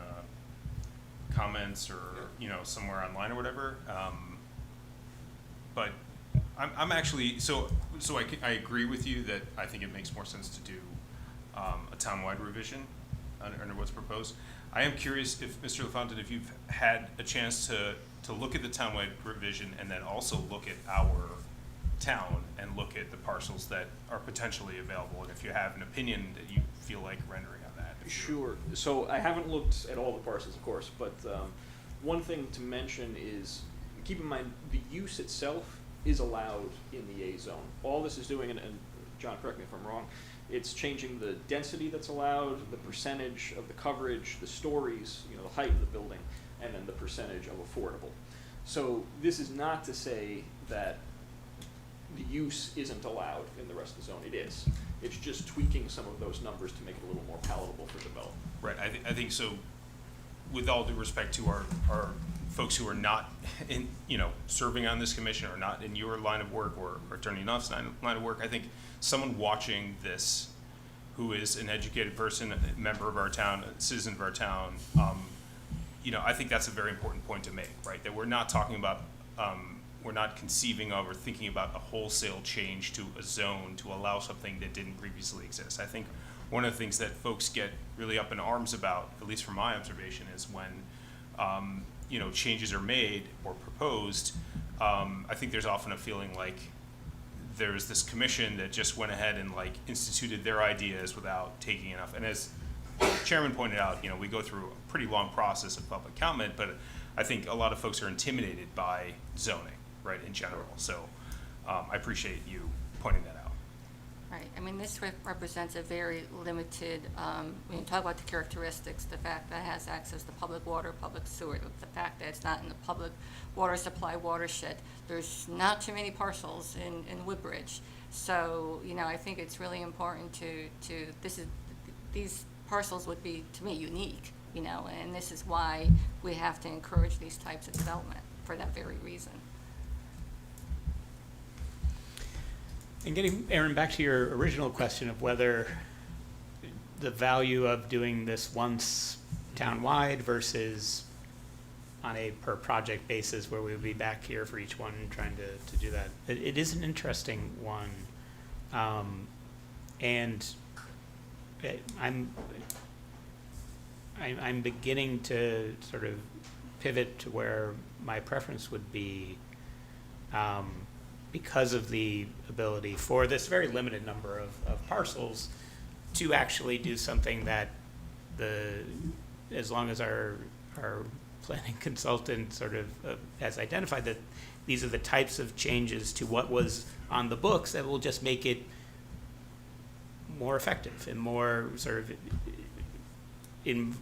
comments or somewhere online or whatever. But I'm actually I agree with you that I think it makes more sense to do a townwide revision under what's proposed. I am curious if Mr. LaFountain, if you've had a chance to look at the townwide revision and then also look at our town and look at the parcels that are potentially available, and if you have an opinion that you feel like rendering on that. Sure. So I haven't looked at all the parcels, of course, but one thing to mention is, keep in mind, the use itself is allowed in the A zone. All this is doing, and John, correct me if I'm wrong, it's changing the density that's allowed, the percentage of the coverage, the stories, the height of the building, and then the percentage of affordable. So this is not to say that the use isn't allowed in the rest of the zone. It is. It's just tweaking some of those numbers to make it a little more palatable for development. Right, I think so, with all due respect to our folks who are not in, serving on this commission or not in your line of work or Attorney Nuff's line of work, I think someone watching this who is an educated person, a member of our town, a citizen of our town, I think that's a very important point to make, right? That we're not talking about we're not conceiving of or thinking about a wholesale change to a zone to allow something that didn't previously exist. I think one of the things that folks get really up in arms about, at least from my observation, is when you know, changes are made or proposed. I think there's often a feeling like there's this commission that just went ahead and like instituted their ideas without taking enough. And as the chairman pointed out, you know, we go through a pretty long process of public comment, but I think a lot of folks are intimidated by zoning, right, in general. So I appreciate you pointing that out. Right, I mean, this represents a very limited, when you talk about the characteristics, the fact that it has access to public water, public sewer, the fact that it's not in the public water supply watershed. There's not too many parcels in Woodbridge. So, you know, I think it's really important these parcels would be, to me, unique, you know, and this is why we have to encourage these types of development, for that very reason. And getting, Aaron, back to your original question of whether the value of doing this once townwide versus on a per project basis where we would be back here for each one trying to do that. It is an interesting one. And I'm beginning to sort of pivot to where my preference would be, because of the ability for this very limited number of parcels to actually do something that as long as our planning consultant sort of has identified that these are the types of changes to what was on the books that will just make it more effective and more sort of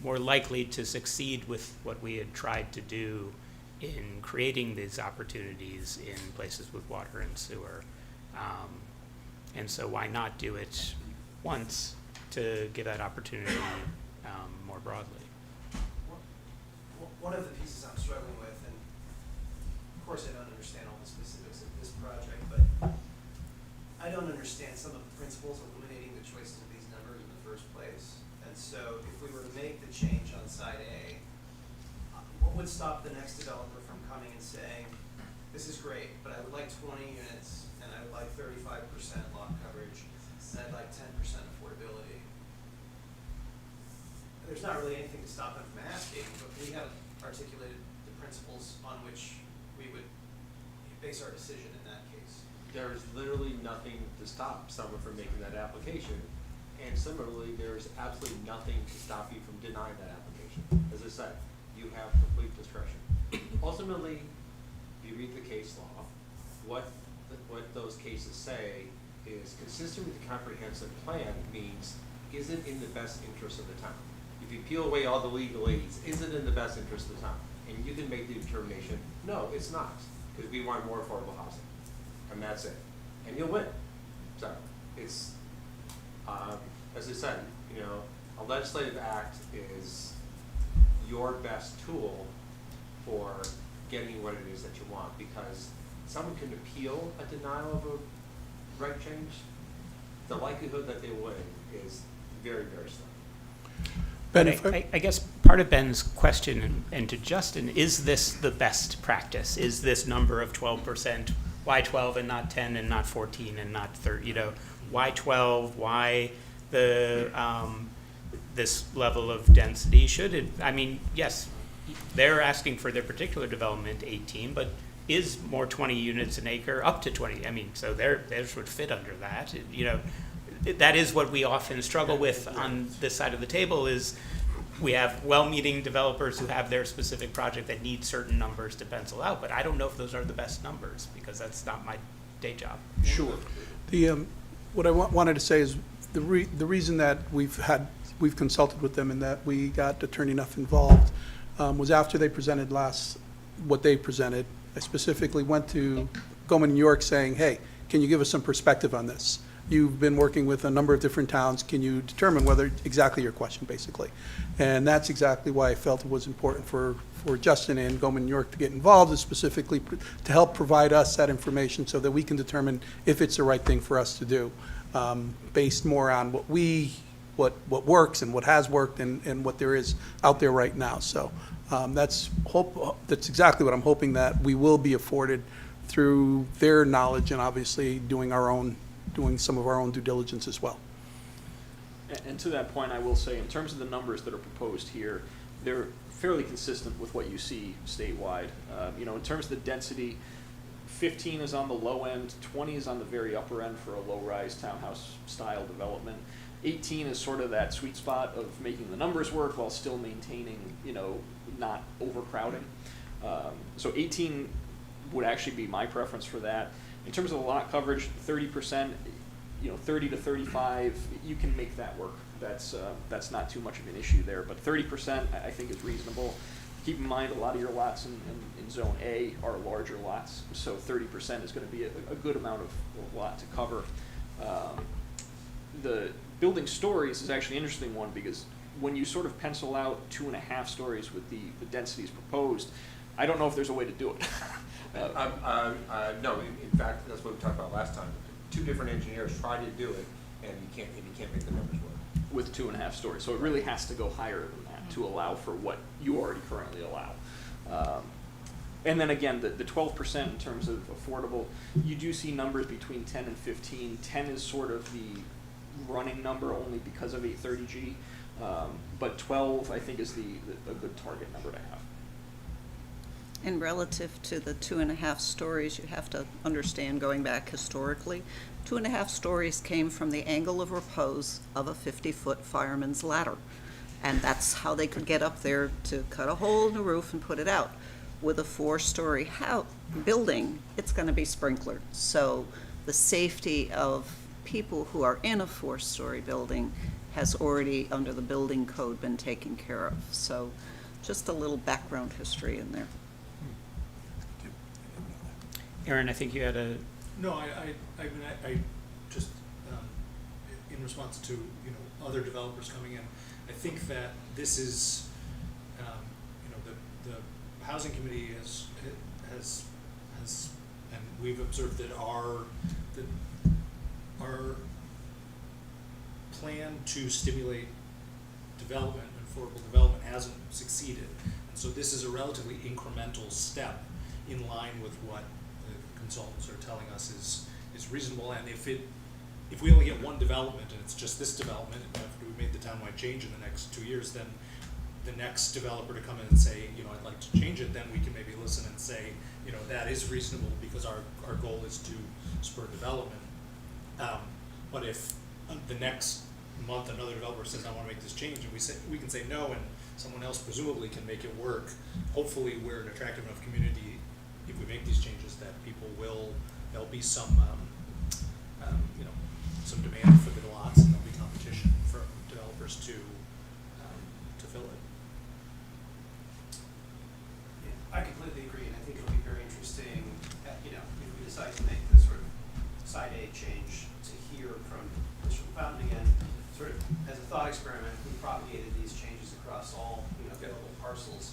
more likely to succeed with what we had tried to do in creating these opportunities in places with water and sewer. And so why not do it once to give that opportunity more broadly? One of the pieces I'm struggling with, and of course I don't understand all the specifics of this project, but I don't understand some of the principles illuminating the choices of these numbers in the first place. And so if we were to make the change on side A, what would stop the next developer from coming and saying, this is great, but I would like 20 units, and I would like 35% lot coverage, and I'd like 10% affordability? There's not really anything to stop them from asking, but we have articulated the principles on which we would base our decision in that case. There is literally nothing to stop someone from making that application. And similarly, there's absolutely nothing to stop you from denying that application. As I said, you have complete discretion. Ultimately, if you read the case law, what those cases say is consistent with the comprehensive plan means, is it in the best interest of the town? If you peel away all the legalese, is it in the best interest of the town? And you can make the determination, no, it's not, because we want more affordable housing. And that's it. And you'll win. So it's, as I said, you know, a legislative act is your best tool for getting what it is that you want, because someone can appeal a denial of a right change. The likelihood that they win is very, very slim. Ben, But I guess part of Ben's question, and to Justin, is this the best practice? Is this number of 12%, why 12 and not 10 and not 14 and not 30, you know, why 12, why the, this level of density? Should it, I mean, yes, they're asking for their particular development 18, but is more 20 units an acre up to 20? I mean, so theirs would fit under that, you know. That is what we often struggle with on this side of the table, is we have well-meaning developers who have their specific project that need certain numbers to pencil out, but I don't know if those are the best numbers, because that's not my day job. Sure. The, what I wanted to say is the reason that we've consulted with them and that we got Attorney Nuff involved was after they presented what they presented. I specifically went to Goldman, New York, saying, hey, can you give us some perspective on this? You've been working with a number of different towns. Can you determine whether, exactly your question, basically. And that's exactly why I felt it was important for Justin and Goldman, New York to get involved, is specifically to help provide us that information so that we can determine if it's the right thing for us to do, based more on what we what works and what has worked and what there is out there right now. So that's exactly what I'm hoping that we will be afforded through their knowledge and obviously doing some of our own due diligence as well. And to that point, I will say, in terms of the numbers that are proposed here, they're fairly consistent with what you see statewide. You know, in terms of the density, 15 is on the low end, 20 is on the very upper end for a low-rise townhouse-style development. 18 is sort of that sweet spot of making the numbers work while still maintaining, you know, not overcrowding. So 18 would actually be my preference for that. In terms of the lot coverage, 30%, you know, 30 to 35, you can make that work. That's not too much of an issue there, but 30% I think is reasonable. Keep in mind, a lot of your lots in Zone A are larger lots, so 30% is gonna be a good amount of lot to cover. The building stories is actually an interesting one, because when you sort of pencil out 2.5 stories with the densities proposed, I don't know if there's a way to do it. No, in fact, that's what we talked about last time. 2 different engineers tried to do it, and you can't make the numbers work. With 2.5 stories, so it really has to go higher than that to allow for what you already currently allow. And then again, the 12% in terms of affordable, you do see numbers between 10 and 15. 10 is sort of the running number only because of 830G, but 12 I think is a good target number to have. And relative to the 2.5 stories, you have to understand, going back historically, 2.5 stories came from the angle of repose of a 50-foot fireman's ladder. And that's how they could get up there to cut a hole in the roof and put it out. With a 4-story building, it's gonna be sprinklered. So the safety of people who are in a 4-story building has already, under the building code, been taken care of. So just a little background history in there. Aaron, I think you had a, No, I just, in response to, you know, other developers coming in, I think that this is, you know, the housing committee has, and we've observed that our plan to stimulate development, affordable development, hasn't succeeded. And so this is a relatively incremental step in line with what consultants are telling us is reasonable. And if we only get one development and it's just this development, and after we made the townwide change in the next 2 years, then the next developer to come in and say, you know, I'd like to change it, then we can maybe listen and say, you know, that is reasonable because our goal is to spur development. But if the next month another developer says, I wanna make this change, and we can say no, and someone else presumably can make it work, hopefully we're an attractive enough community, if we make these changes, that there'll be some, you know, some demand for the lots, and there'll be competition for developers to fill it. Yeah, I completely agree, and I think it'll be very interesting, you know, if we decide to make this sort of side A change, to hear from Mr. Fountain again, sort of as a thought experiment, if we propagated these changes across all, you know, available parcels,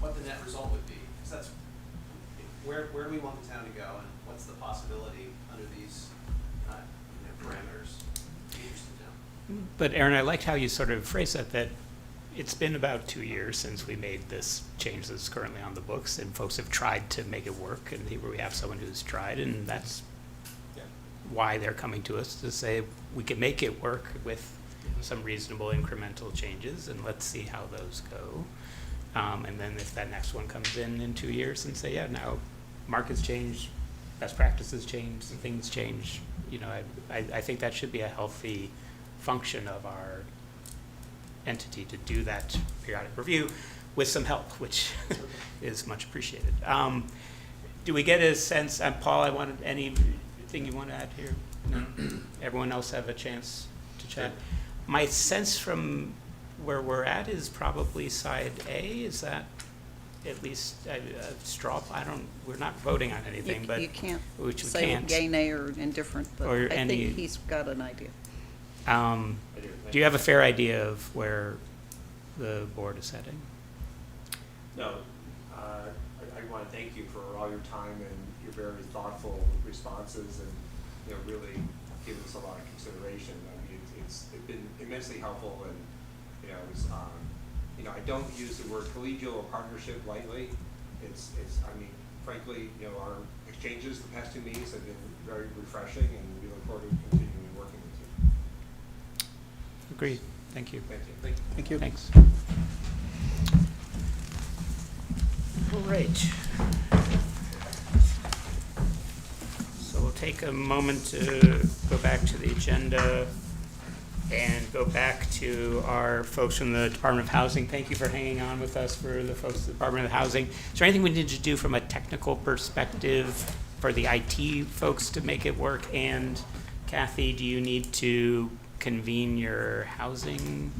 what the net result would be, because that's where do we want the town to go, and what's the possibility under these you know, parameters? Be interested to know. but Aaron, I liked how you sort of phrased that it's been about 2 years since we made this change that's currently on the books, and folks have tried to make it work, and here we have someone who's tried, and that's Yeah. why they're coming to us to say we can make it work with some reasonable incremental changes, and let's see how those go. And then if that next one comes in 2 years and say, yeah, now markets change, best practices change, things change, you know, I think that should be a healthy function of our entity to do that periodic review with some help, which is much appreciated. Do we get a sense, Paul, anything you want to add here? No? Everyone else have a chance to chat? My sense from where we're at is probably side A. Is that at least a straw? We're not voting on anything, but You can't which we say can't. yay, nay, or indifferent, but Or I any- think he's got an idea. Do you have a fair idea of where the board is heading? No, I want to thank you for all your time and your very thoughtful responses, and, you know, really giving us a lot of consideration. I mean, It's been immensely helpful, and, you know, it's, you know, I don't use the word collegial or partnership lightly. It's, I mean, frankly, you know, our exchanges the past 2 meetings have been very refreshing, and we look forward to continuing working with you. Agreed. Thank you. Thank you. Thank you. Thanks. All right. So we'll take a moment to go back to the agenda and go back to our folks from the Department of Housing. Thank you for hanging on with us for the folks at the Department of Housing. Is there anything we need to do from a technical perspective for the IT folks to make it work? And Kathy, do you need to convene your housing?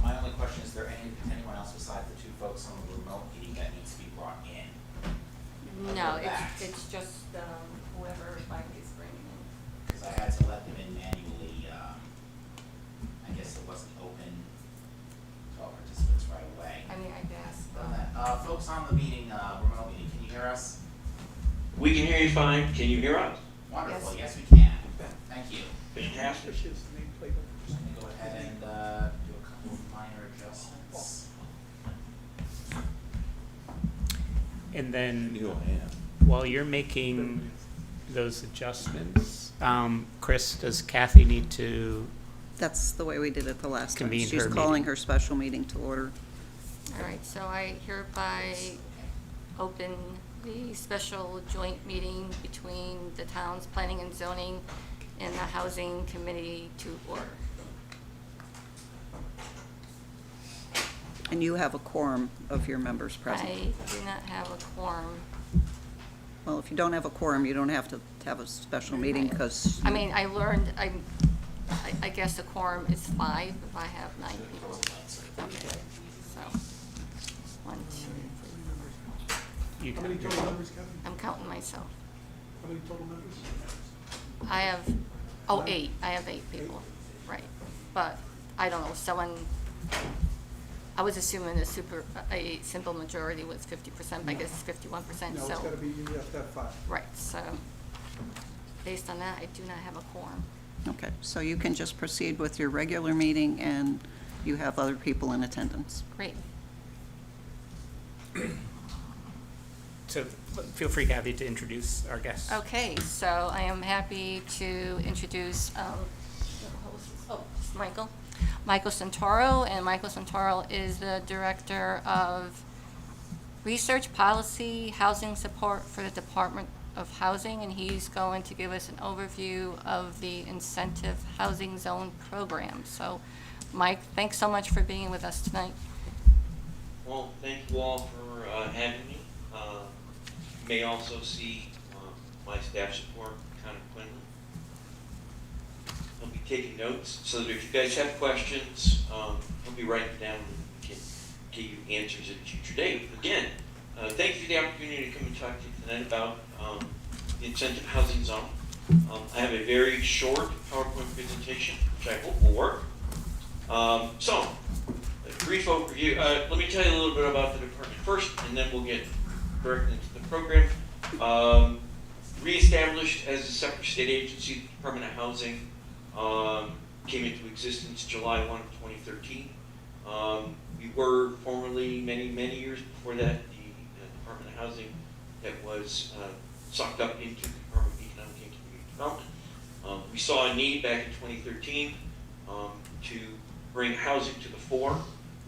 My only question is, there anyone else besides the 2 folks on the remote meeting that needs to be brought in? No, Other than that, it's just, whoever Mike is bringing in. because I had to let them in manually, I guess it wasn't open to all participants right away. I mean, I guess, Done that. Folks on the meeting, remote meeting, can you hear us? We can hear you fine. Can you hear us? Wonderful, yes we can. Thank you. Fantastic. Just gonna go ahead and, do a couple of minor adjustments. And then, while you're making those adjustments, Chris, does Kathy need to, That's the way we did it the last time. Convene She's her calling meeting. her special meeting to order. All right, so I hereby open the special joint meeting between the town's planning and zoning and the housing committee to order. And you have a quorum of your members present. I do not have a quorum. Well, if you don't have a quorum, you don't have to have a special meeting, because. I mean, I learned, I guess a quorum is 5 if I have 9 people. Okay, so, 1, 2, 3. you How many total members, Kathy? I'm counting myself. How many total members? I have, 8, I have 8 people, right. But, I don't know, someone, I was assuming a simple majority was 50%, but I guess it's 51%, No, so. it's gotta be, you have to have 5. Right, so, based on that, I do not have a quorum. Okay, so you can just proceed with your regular meeting, and you have other people in attendance. Great. so feel free, Kathy, to introduce our guests. Okay, so I am happy to introduce, it's Michael. Michael Santoro, and Michael Santoro is the Director of Research Policy Housing Support for the Department of Housing, and he's going to give us an overview of the Incentive Housing Zone Program. So, Mike, thanks so much for being with us tonight. Well, thank you all for having me. You may also see my staff support, Connor Quinlan. I'll be taking notes, so that if you guys have questions, I'll be writing down and can give you answers at a future date. Again, thank you for the opportunity to come and talk to you tonight about the incentive housing zone. I have a very short PowerPoint presentation, which I hope will work. So, a brief overview. Let me tell you a little bit about the department first, and then we'll get directly into the program. Reestablished as a separate state agency, the Department of Housing came into existence July 1 of 2013. We were formerly, many years before that, the Department of Housing that was sucked up into the Department of Economic and Community Development. We saw a need back in 2013 to bring housing to the fore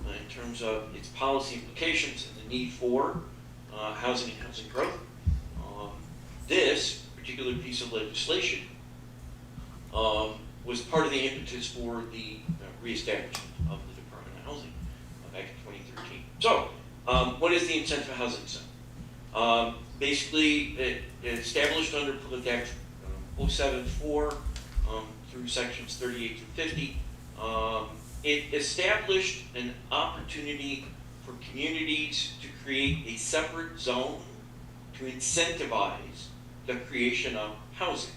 in terms of its policy implications and the need for housing and housing growth. This particular piece of legislation was part of the impetus for the reestablishment of the Department of Housing back in 2013. So, what is the Incentive Housing Zone? Basically, it established under Public Act 074 through sections 38 through 50. It established an opportunity for communities to create a separate zone to incentivize the creation of housing.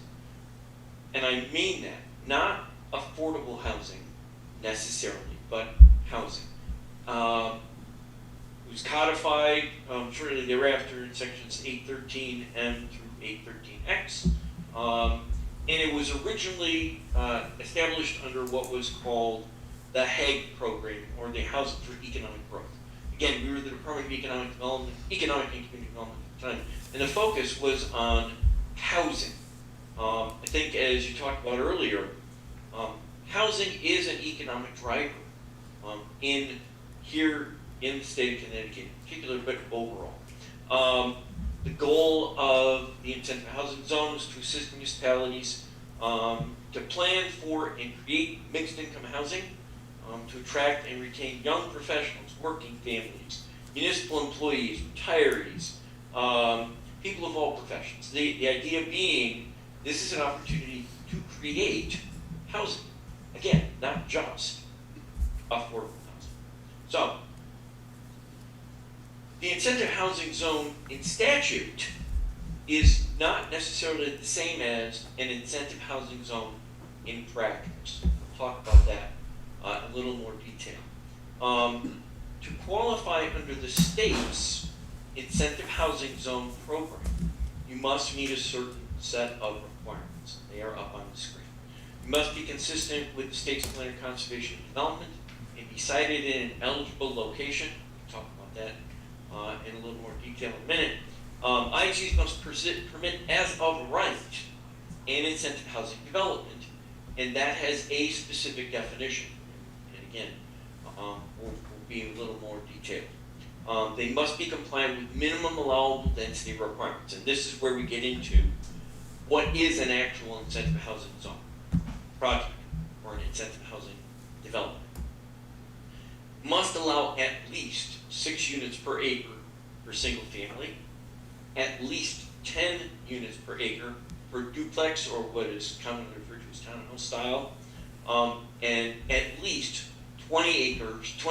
And I mean that, not affordable housing necessarily, but housing. It was codified shortly thereafter in sections 813M through 813X. and it was originally established under what was called the HAG program, or the Housing for Economic Growth. Again, we were the Department of Economic Development, Economic and Community Development at the time, and the focus was on housing. I think, as you talked about earlier, housing is an economic driver here in the state of Connecticut in particular, but overall. The goal of the incentive housing zone is to assist municipalities to plan for and create mixed income housing, to attract and retain young professionals, working families, municipal employees, retirees, people of all professions. The idea being, this is an opportunity to create housing. Again, not just affordable housing. So, the incentive housing zone in statute is not necessarily the same as an incentive housing zone in practice. We'll talk about that in a little more detail. To qualify under the state's incentive housing zone program, you must meet a certain set of requirements. They are up on the screen. You must be consistent with the state's plan of conservation and development and be sited in an eligible location. We'll talk about that in a little more detail in a minute. IHCs must permit as of right an incentive housing development, and that has a specific definition. And again, we'll be a little more detailed. They must be compliant with minimum allowable density requirements, and this is where we get into what is an actual incentive housing zone project or an incentive housing development. Must allow at least 6 units per acre for single family, at least 10 units per acre for duplex, or what is commonly referred to as townhouse style, and at least 20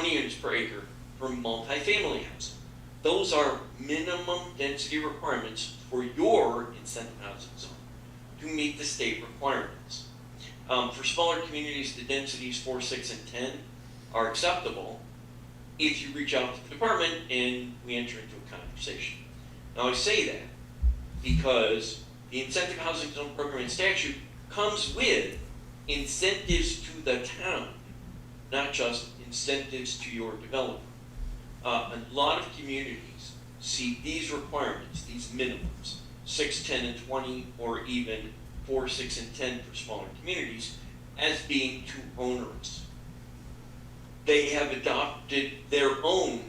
units per acre for multifamily housing. Those are minimum density requirements for your incentive housing zone to meet the state requirements. For smaller communities, the densities 4, 6, and 10 are acceptable if you reach out to the department and we enter into a conversation. Now I say that because the incentive housing zone program in statute comes with incentives to the town, not just incentives to your developer. A lot of communities see these requirements, these minimums, 6, 10, and 20, or even 4, 6, and 10 for smaller communities, as being too onerous. They have adopted their own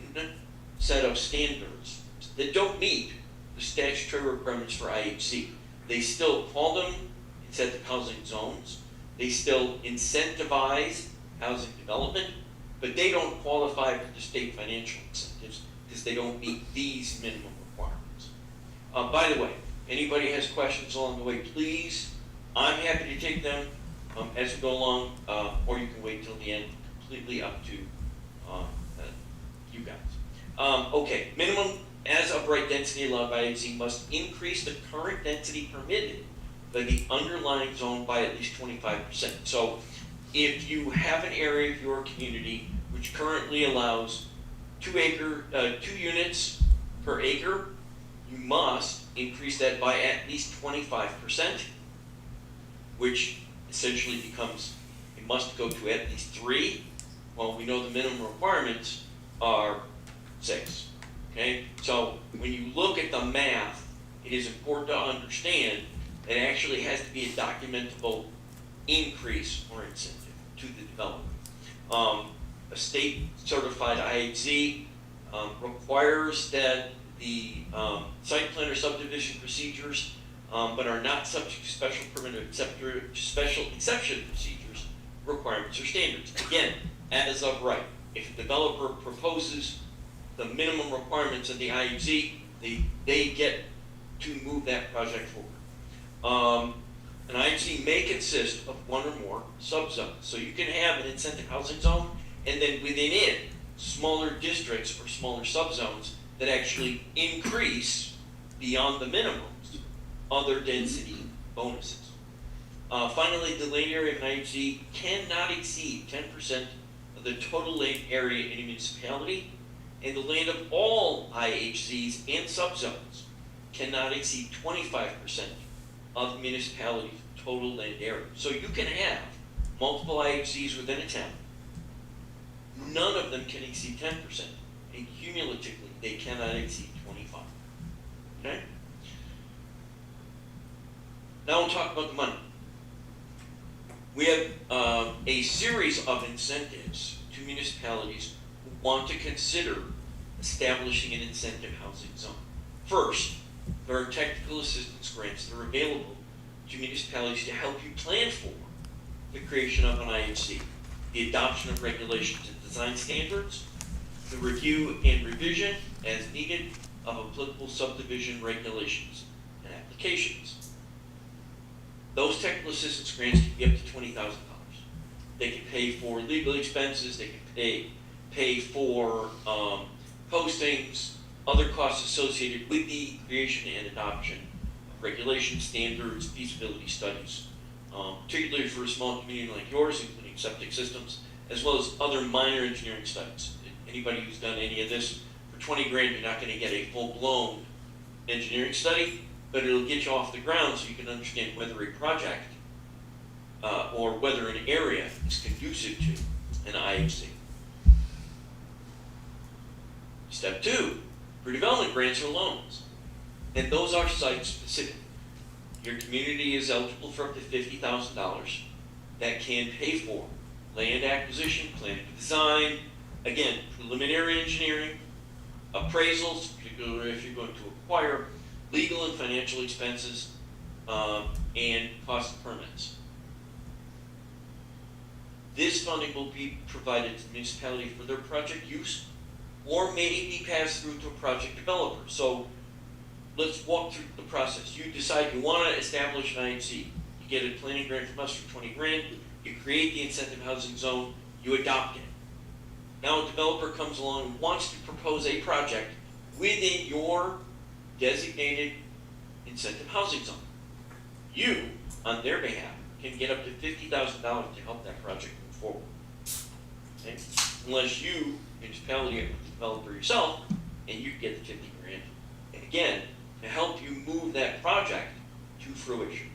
set of standards that don't meet the statutory requirements for IHC. They still call them incentive housing zones. They still incentivize housing development, but they don't qualify for the state financial incentives because they don't meet these minimum requirements. By the way, anybody has questions along the way, please, I'm happy to take them as we go along, or you can wait till the end, completely up to you guys. Okay, minimum as of right density allowed by IHC must increase the current density permitted by the underlying zone by at least 25%. So if you have an area of your community which currently allows 2 units per acre, you must increase that by at least 25%, which essentially becomes, it must go to at least 3. Well, we know the minimum requirements are 6. Okay, so when you look at the math, it is important to understand that it actually has to be a documentable increase or incentive to the developer. A state certified IHZ requires that the site plan or subdivision procedures, but are not subject to special permit or special exception procedures, requirements, or standards. Again, as of right. If a developer proposes the minimum requirements of the IHZ, they get to move that project forward. An IHZ may consist of 1 or more subzones. So you can have an incentive housing zone, and then within it, smaller districts or smaller subzones that actually increase beyond the minimums, other density bonuses. Finally, the land area of an IHZ cannot exceed 10% of the total land area in a municipality, and the land of all IHZs and subzones cannot exceed 25% of the municipality's total land area. So you can have multiple IHCs within a town. None of them can exceed 10%, and cumulatively, they cannot exceed 25. Okay? Now we'll talk about the money. We have a series of incentives to municipalities who want to consider establishing an incentive housing zone. First, there are technical assistance grants that are available to municipalities to help you plan for the creation of an IHC, the adoption of regulations and design standards, the review and revision as needed of applicable subdivision regulations and applications. Those technical assistance grants can be up to $20,000. They can pay for legal expenses, they can pay for postings, other costs associated with the creation and adoption of regulation standards, feasibility studies, particularly for a small community like yours, including septic systems, as well as other minor engineering studies. Anybody who's done any of this, for 20 grand, you're not going to get a full-blown engineering study, but it'll get you off the ground so you can understand whether a project or whether an area is conducive to an IHC. Step 2, redevelopment grants or loans. And those are site-specific. Your community is eligible for up to $50,000 that can pay for land acquisition, planning and design, again, preliminary engineering, appraisals, particularly if you're going to acquire, legal and financial expenses, and cost of permits. This funding will be provided to the municipality for their project use, or may be passed through to a project developer. So let's walk through the process. You decide you want to establish an IHC. You get a planning grant from us for 20 grand. You create the incentive housing zone. You adopt it. Now a developer comes along and wants to propose a project within your designated incentive housing zone. You, on their behalf, can get up to $50,000 to help that project move forward. Okay? Unless you, municipality, are the developer yourself, and you get the 50 grand. And again, to help you move that project to fruition.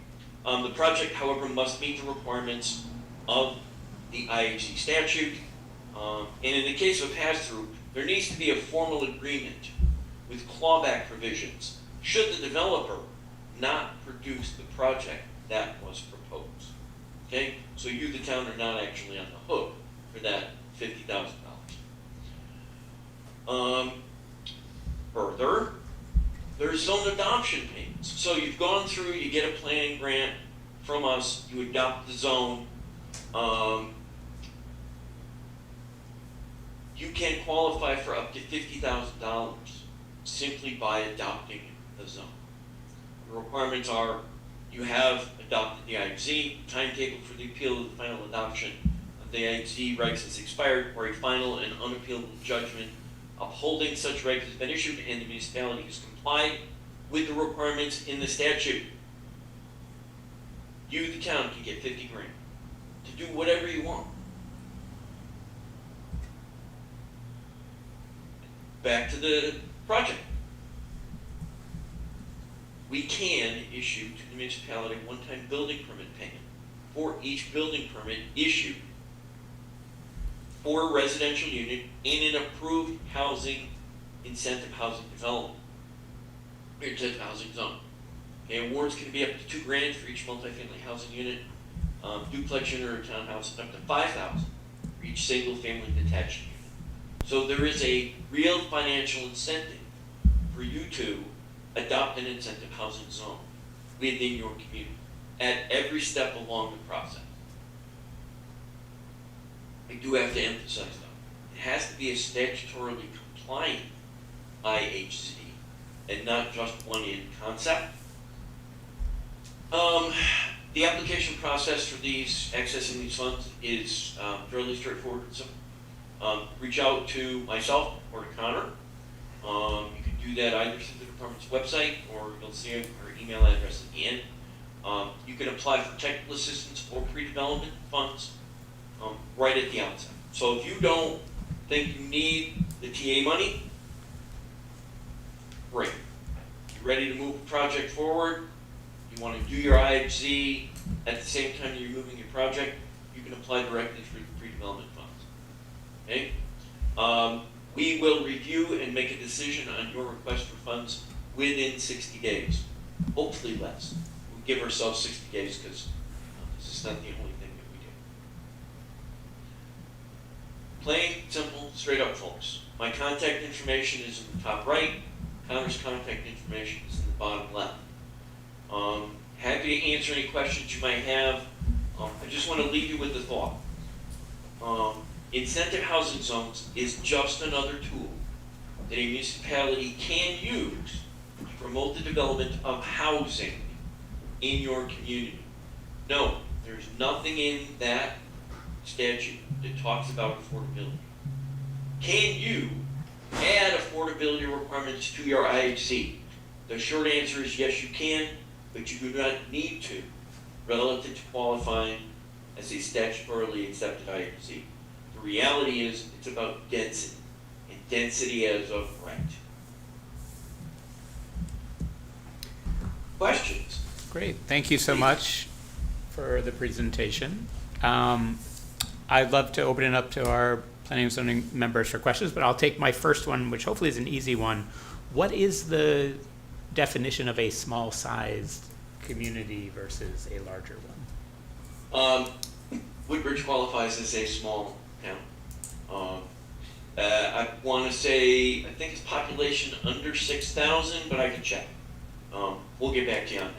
The project, however, must meet the requirements of the IHC statute. And in the case of a pass-through, there needs to be a formal agreement with clawback provisions should the developer not produce the project that was proposed. Okay? So you, the town, are not actually on the hook for that $50,000. Further, there's zone adoption payments. So you've gone through, you get a planning grant from us, you adopt the zone. You can qualify for up to $50,000 simply by adopting the zone. The requirements are you have adopted the IHC, timetable for the appeal of the final adoption of the IHC regs has expired, or a final and unappealable judgment upholding such regs has been issued and the municipality has complied with the requirements in the statute. You, the town, can get 50 grand to do whatever you want. Back to the project. We can issue to the municipality a one-time building permit payment for each building permit issued for a residential unit in an approved incentive housing development, or incentive housing zone. Okay, awards can be up to $2 grand for each multifamily housing unit, duplex unit or townhouse, and up to $5,000 for each single-family detached unit. So there is a real financial incentive for you to adopt an incentive housing zone within your community at every step along the process. I do have to emphasize though, it has to be a statutorily compliant IHC and not just one in concept. The application process for accessing these funds is fairly straightforward and simple. Reach out to myself or to Connor. You can do that either through the department's website, or you'll see our email address at the end. You can apply for technical assistance or pre-development funds right at the outset. So if you don't think you need the TA money, great. You're ready to move the project forward, you you want to do your IHZ at the same time you're moving your project, you can apply directly for the pre-development funds. Okay? We will review and make a decision on your request for funds within 60 days, hopefully less. We give ourselves 60 days because this is not the only thing that we do. Plain, simple, straight up, folks. My contact information is in the top right. Connor's contact information is in the bottom left. Happy to answer any questions you might have. I just want to leave you with the thought. Incentive housing zones is just another tool that a municipality can use to promote the development of housing in your community. No, there's nothing in that statute that talks about affordability. Can you add affordability requirements to your IHC? The short answer is yes, you can, but you do not need to relative to qualifying as a statutorily accepted IHC. The reality is it's about density, and density as of right. Questions? Great, thank you so much for the presentation. I'd love to open it up to our planning and zoning members for questions, but I'll take my first one, which hopefully is an easy one. What is the definition of a small-sized community versus a larger one? Woodbridge qualifies as a small town. I want to say, I think it's population under 6,000, but I can check. We'll get back to you on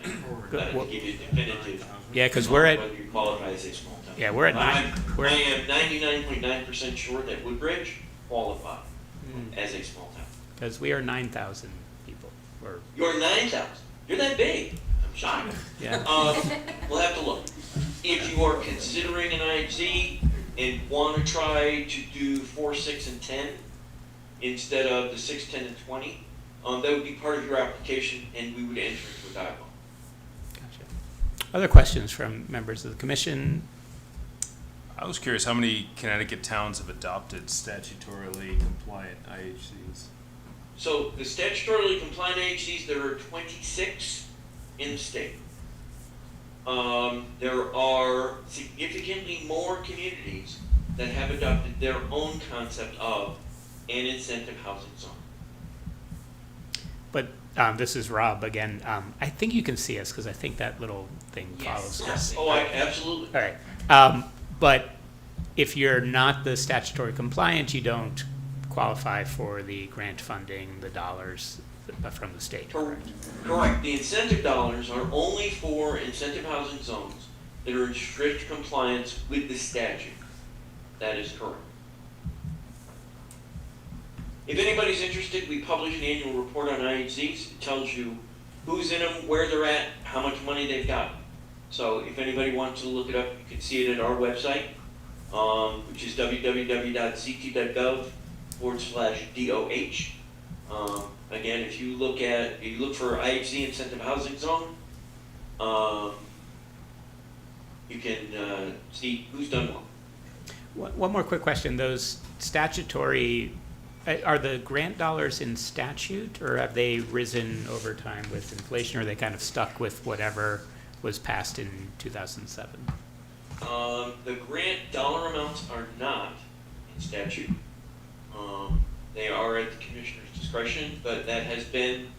that. To give you definitive. Yeah, because we're at, whether you qualify as a small town. yeah, we're at nine. I am 99.9% sure that Woodbridge qualifies as a small town. Because we are 9,000 people. Or, You're 9,000. You're that big. I'm shocked. yeah. We'll have to look. If you are considering an IHZ and want to try to do 4, 6, and 10 instead of the 6, 10, and 20, that would be part of your application, and we would enter into a dialogue. Gotcha. Other questions from members of the commission? I was curious, how many Connecticut towns have adopted statutorily compliant IHCs? So the statutorily compliant IHCs, there are 26 in the state. There are significantly more communities that have adopted their own concept of an incentive housing zone. But this is Rob again. I think you can see us because I think that little thing follows us. Oh, absolutely. All right. But if you're not the statutory compliant, you don't qualify for the grant funding, the dollars from the state, correct? Correct. The incentive dollars are only for incentive housing zones that are in strict compliance with the statute. That is correct. If anybody's interested, we publish an annual report on IHCs. It tells you who's in them, where they're at, how much money they've got. So if anybody wants to look it up, you can see it at our website, which is www.ct.gov/DOH. Again, if you look for IHC incentive housing zone, you can see who's done what. One more quick question. Those statutory, are the grant dollars in statute, or have they risen over time with inflation, or are they kind of stuck with whatever was passed in 2007? The grant dollar amounts are not in statute. They are at the commissioner's discretion, but that has been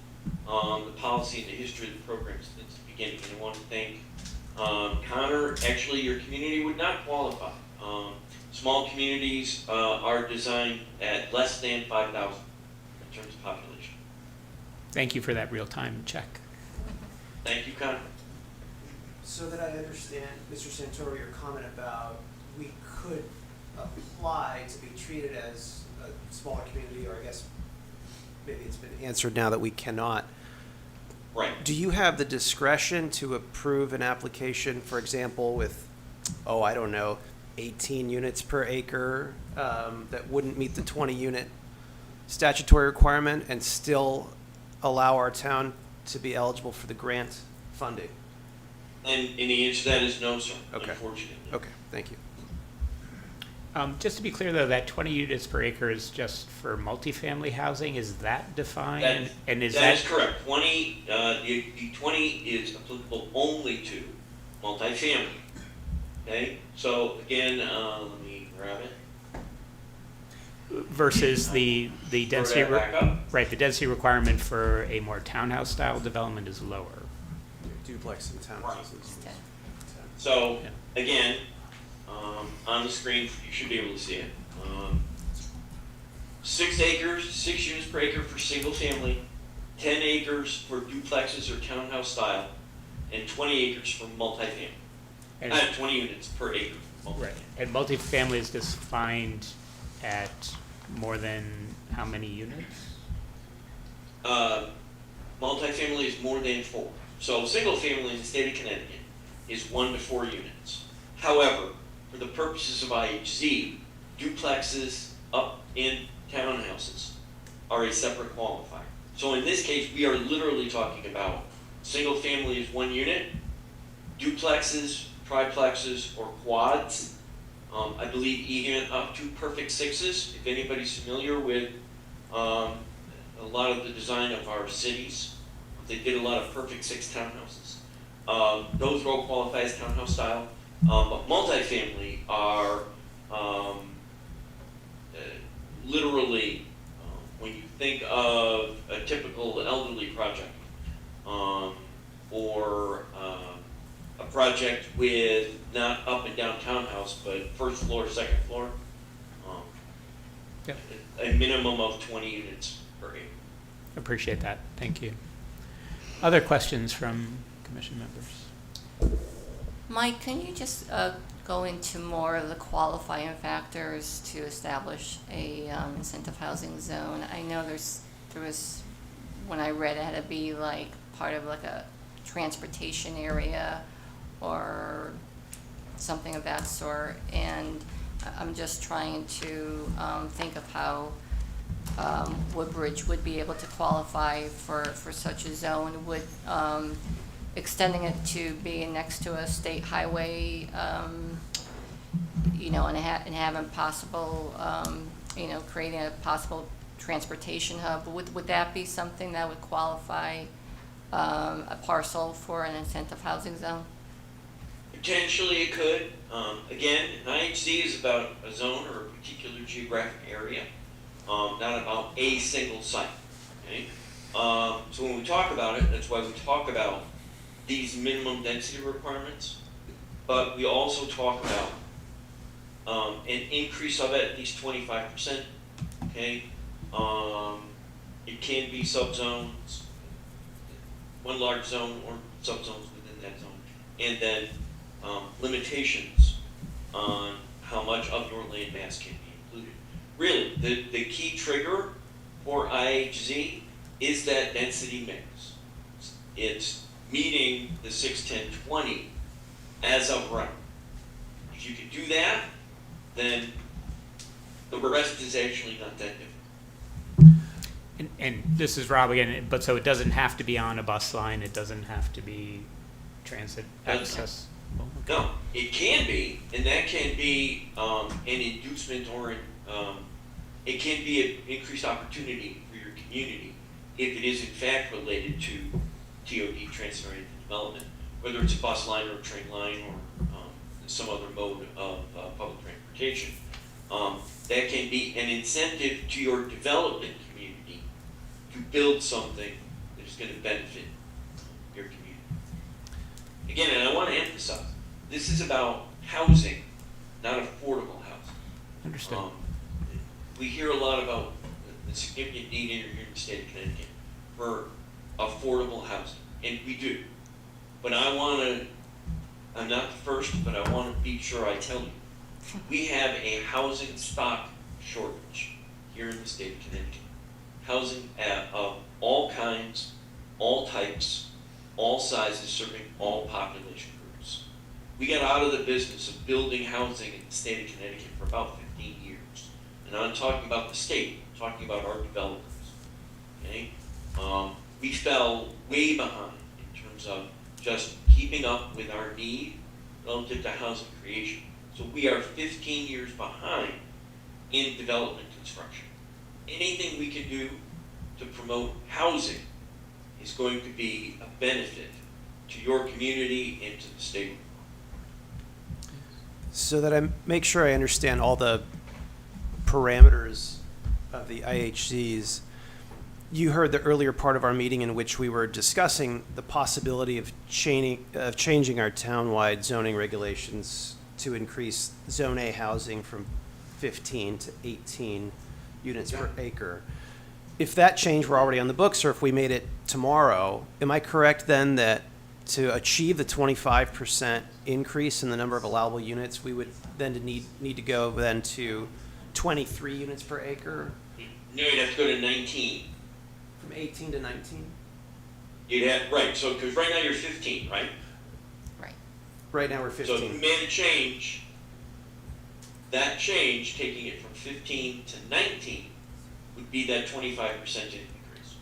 the policy and the history of the program since the beginning. And I want to thank Connor. Actually, your community would not qualify. Small communities are designed at less than 5,000 in terms of population. Thank you for that real-time check. Thank you, Connor. So that I understand, Mr. Santoro, your comment about we could apply to be treated as a smaller community, or I guess maybe it's been answered now that we cannot. Right. Do you have the discretion to approve an application, for example, with, 18 units per acre that wouldn't meet the 20-unit statutory requirement and still allow our town to be eligible for the grant funding? And the answer to that is no, sir, Okay. unfortunately. Okay, thank you. Just to be clear, though, that 20 units per acre is just for multifamily housing, is that defined? That- And is That is correct. 20, the 20 is applicable only to multifamily. Okay, so again, let me grab it. versus the density, Throw that back up. right, the density requirement for a more townhouse-style development is lower. Duplex and townhouses. So, Yeah. again, on the screen, you should be able to see it. 6 acres, 6 units per acre for single family, 10 acres for duplexes or townhouse style, and 20 acres for multifamily. And, 20 units per acre. multifamily. right, and multifamily is defined at more than how many units? Multifamily is more than 4. So single family in the state of Connecticut is 1 to 4 units. However, for the purposes of IHZ, duplexes up in townhouses are a separate qualifier. So in this case, we are literally talking about single family is 1 unit, duplexes, triplexes, or quads. I believe even up to perfect sixes, if anybody's familiar with a lot of the design of our cities, they did a lot of perfect 6 townhouses. Those all qualify as townhouse style, but multifamily are literally, when you think of a typical elderly project, or a project with not up and down townhouse, but first floor, second floor, Yep. a minimum of 20 units per acre. Appreciate that, thank you. Other questions from commission members? Mike, can you just go into more of the qualifying factors to establish a incentive housing zone? I know there was, when I read it, had to be like part of like a transportation area or something of that sort. And I'm just trying to think of how Woodbridge would be able to qualify for such a zone. Would extending it to being next to a state highway, and having possible, creating a possible transportation hub, would that be something that would qualify a parcel for an incentive housing zone? Potentially it could. Again, an IHC is about a zone or a particular geographic area, not about a single site. Okay? So when we talk about it, that's why we talk about these minimum density requirements, but we also talk about an increase of it at least 25%. Okay, it can be subzones, one large zone or subzones within that zone, and then limitations on how much of your land mass can be included. Really, the key trigger for IHZ is that density mix. It's meeting the 61020 as of right. If you can do that, then the rest is actually not that difficult. And this is Rob again, but so it doesn't have to be on a bus line, it doesn't have to be transit access? No, it can be, and that can be an inducement or it can be an increased opportunity for your community if it is in fact related to TOD, transit-oriented development, whether it's a bus line or a train line or some other mode of public transportation. That can be an incentive to your development community to build something that is going to benefit your community. Again, and I want to emphasize, this is about housing, not affordable housing. Understood. We hear a lot about the significant need here in the state of Connecticut for affordable housing, and we do. But I'm not the first, but I want to be sure I tell you, we have a housing stock shortage here in the state of Connecticut. Housing of all kinds, all types, all sizes, serving all population groups. We got out of the business of building housing in the state of Connecticut for about 15 years. And I'm talking about the state, I'm talking about our developers. Okay? We fell way behind in terms of just keeping up with our need relative to housing creation. So we are 15 years behind in development construction. Anything we can do to promote housing is going to be a benefit to your community and to the state. So that I make sure I understand all the parameters of the IHCs, you heard the earlier part of our meeting in which we were discussing the possibility of changing our townwide zoning regulations to increase Zone A housing from 15 to 18 units per acre. If that change were already on the books, or if we made it tomorrow, am I correct then that to achieve the 25% increase in the number of allowable units, we would then need to go then to 23 units per acre? No, you'd have to go to 19. From 18 to 19? You'd have, right, so, because right now you're 15, right? Right. Right now we're So if 15. you made a change, that change, taking it from 15 to 19, would be that 25% increase.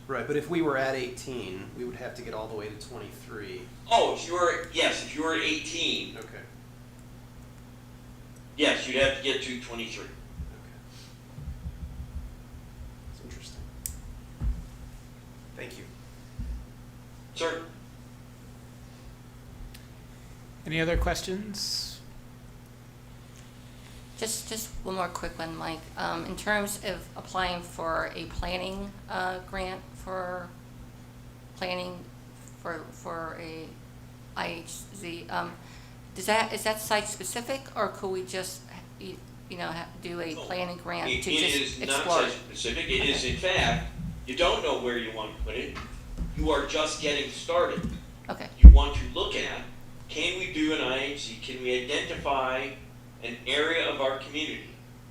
Right, but if we were at 18, we would have to get all the way to 23. Oh, if you were 18, Okay. yes, you'd have to get to 23. Okay. That's interesting. Thank you. Sir? Any other questions? Just one more quick one, Mike. In terms of applying for a planning grant for planning for a IHZ, is that site specific, or could we just do a planning grant It to is just not explore? site specific. It is in fact, you don't know where you want to put it. You are just getting started. Okay. You want to look at, can we do an IHC? Can we identify an area of our community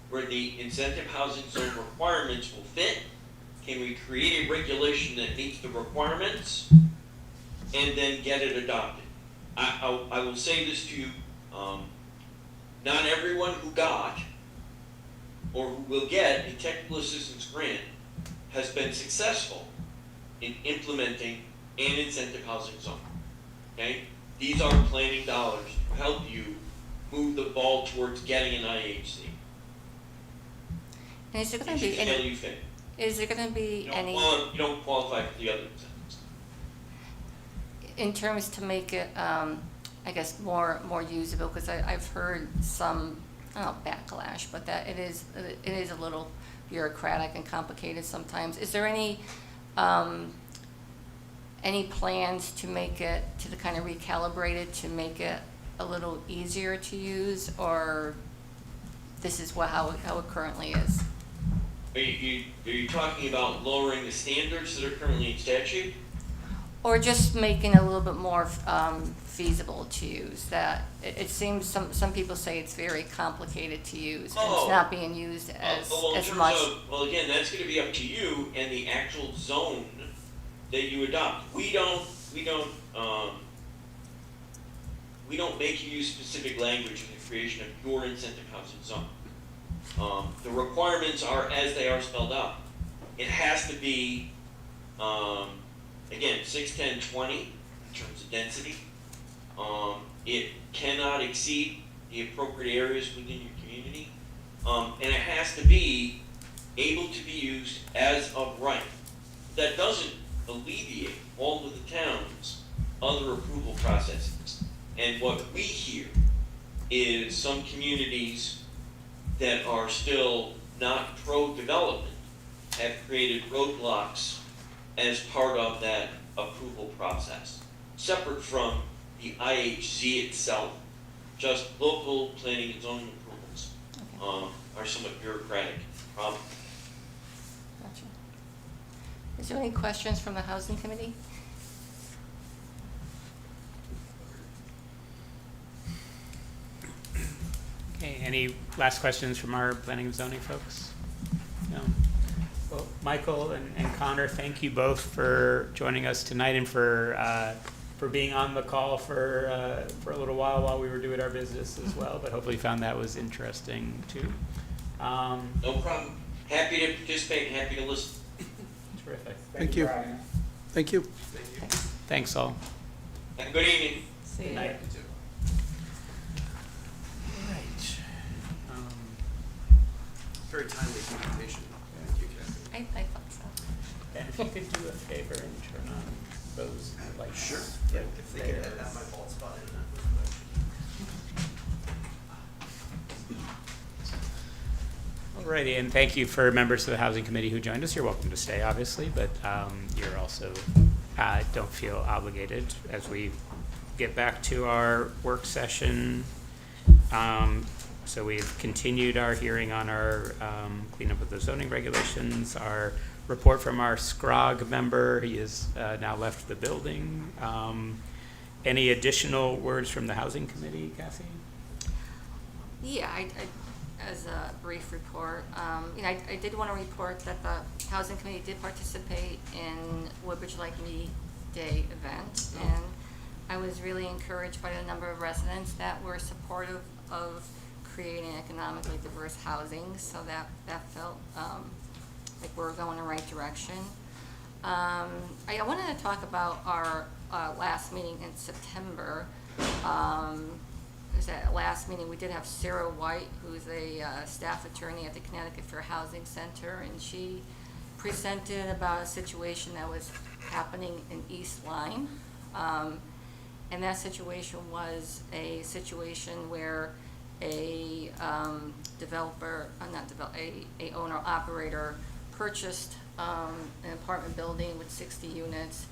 where the incentive housing zone requirements will fit? Can we create a regulation that meets the requirements and then get it adopted? I will say this to you, not everyone who got or who will get a technical assistance grant has been successful in implementing an incentive housing zone. Okay? These are planning dollars to help you move the ball towards getting an IHC. And is there going It to be should tell any? you fit. Is there going to be You any? you don't qualify for the other incentives. In terms to make it, I guess, more usable, because I've heard some, I don't know, backlash, but that it is a little bureaucratic and complicated sometimes. Is there any plans to make it, to kind of recalibrate it, to make it a little easier to use, or this is how it currently is? Are you talking about lowering the standards that are currently in statute? Or just making it a little bit more feasible to use? That it seems some people say it's very complicated to use, and it's not being used as much. Well, again, that's going to be up to you and the actual zone that you adopt. We don't make you use specific language in the creation of your incentive housing zone. The requirements are as they are spelled out. It has to be, again, 6, 10, 20 in terms of density. It cannot exceed the appropriate areas within your community. And it has to be able to be used as of right. That doesn't alleviate all of the town's other approval processes. And what we hear is some communities that are still not pro-development have created roadblocks as part of that approval process, separate from the IHZ itself. Just local planning and zoning approvals are somewhat bureaucratic problems. Gotcha. Is there any questions from the Housing Committee? Okay, any last questions from our planning and zoning folks? No? Well, Michael and Connor, thank you both for joining us tonight and for being on the call for a little while we were doing our business as well, but hopefully you found that was interesting too. No problem. Happy to participate, happy to listen. Terrific. Thank you. for having us. Thank you. Thanks all. Have a good evening. See you. Good night. All right. Very timely communication. Thank you, Kathy. I thought so. And if you could do a favor and turn on those lights. Sure. Yeah, If they could there. have my bald spot in that. Alrighty, and thank you for members of the Housing Committee who joined us. You're welcome to stay, obviously, but you're also, don't feel obligated as we get back to our work session. So we've continued our hearing on our cleanup of the zoning regulations, our report from our SCROG member. He has now left the building. Any additional words from the Housing Committee, Kathy? Yeah, as a brief report, I did want to report that the Housing Committee did participate in Woodbridge Like Me Day event, and I was really encouraged by the number of residents that were supportive of creating economically diverse housing, so that felt like we're going in the right direction. I wanted to talk about our last meeting in September. At last meeting, we did have Sarah White, who's a staff attorney at the Connecticut Fair Housing Center, and she presented about a situation that was happening in East Lyme. And that situation was a situation where a owner-operator purchased an apartment building with 60 units,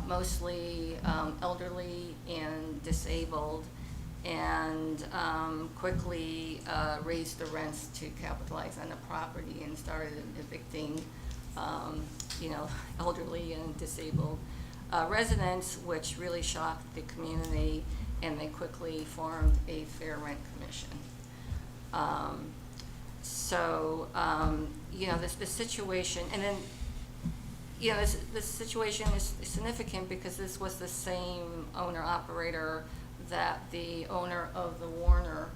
mostly elderly and disabled, and quickly raised the rents to capitalize on the property and started evicting, elderly and disabled residents, which really shocked the community, and they quickly formed a fair rent commission. The situation, and then, this situation is significant because this was the same owner-operator that the owner of the Warner,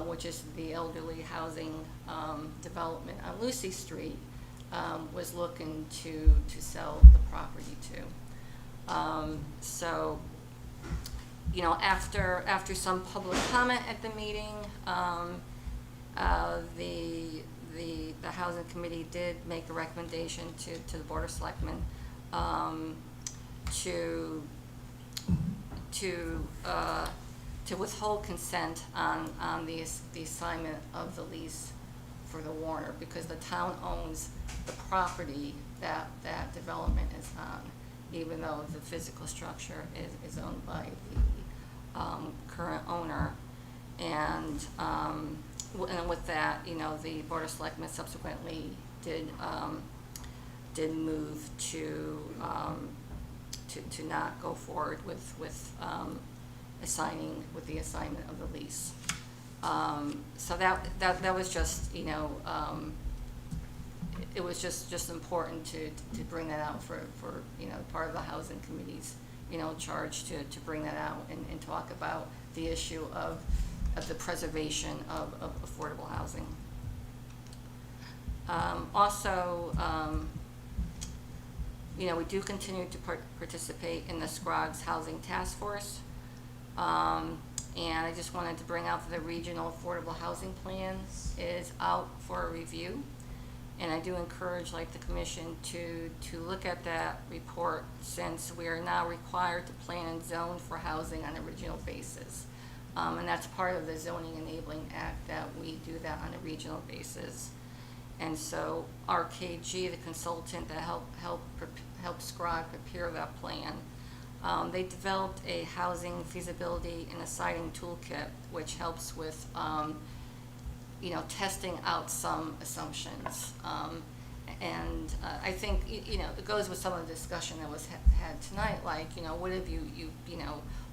which is the elderly housing development on Lucy Street, was looking to sell the property to. After some public comment at the meeting, the Housing Committee did make a recommendation to the Board of Selectmen to withhold consent on the assignment of the lease for the Warner, because the town owns the property that development is on, even though the physical structure is owned by the current owner. And with that, the Board of Selectmen subsequently did move to not go forward with the assignment of the lease. So that was just, it was just important to bring that out for part of the Housing Committee's charge to bring that out and talk about the issue of the preservation of affordable housing. We do continue to participate in the SCROG's Housing Task Force. And I just wanted to bring out that the Regional Affordable Housing Plan is out for a review. And I do encourage, the Commission, to look at that report, since we are now required to plan and zone for housing on a regional basis. And that's part of the Zoning Enabling Act, that we do that on a regional basis. And so RKG, the consultant that helped SCROG prepare that plan, they developed a housing feasibility and a siting toolkit, which helps with testing out some assumptions. I think, it goes with some of the discussion that was had tonight, what have you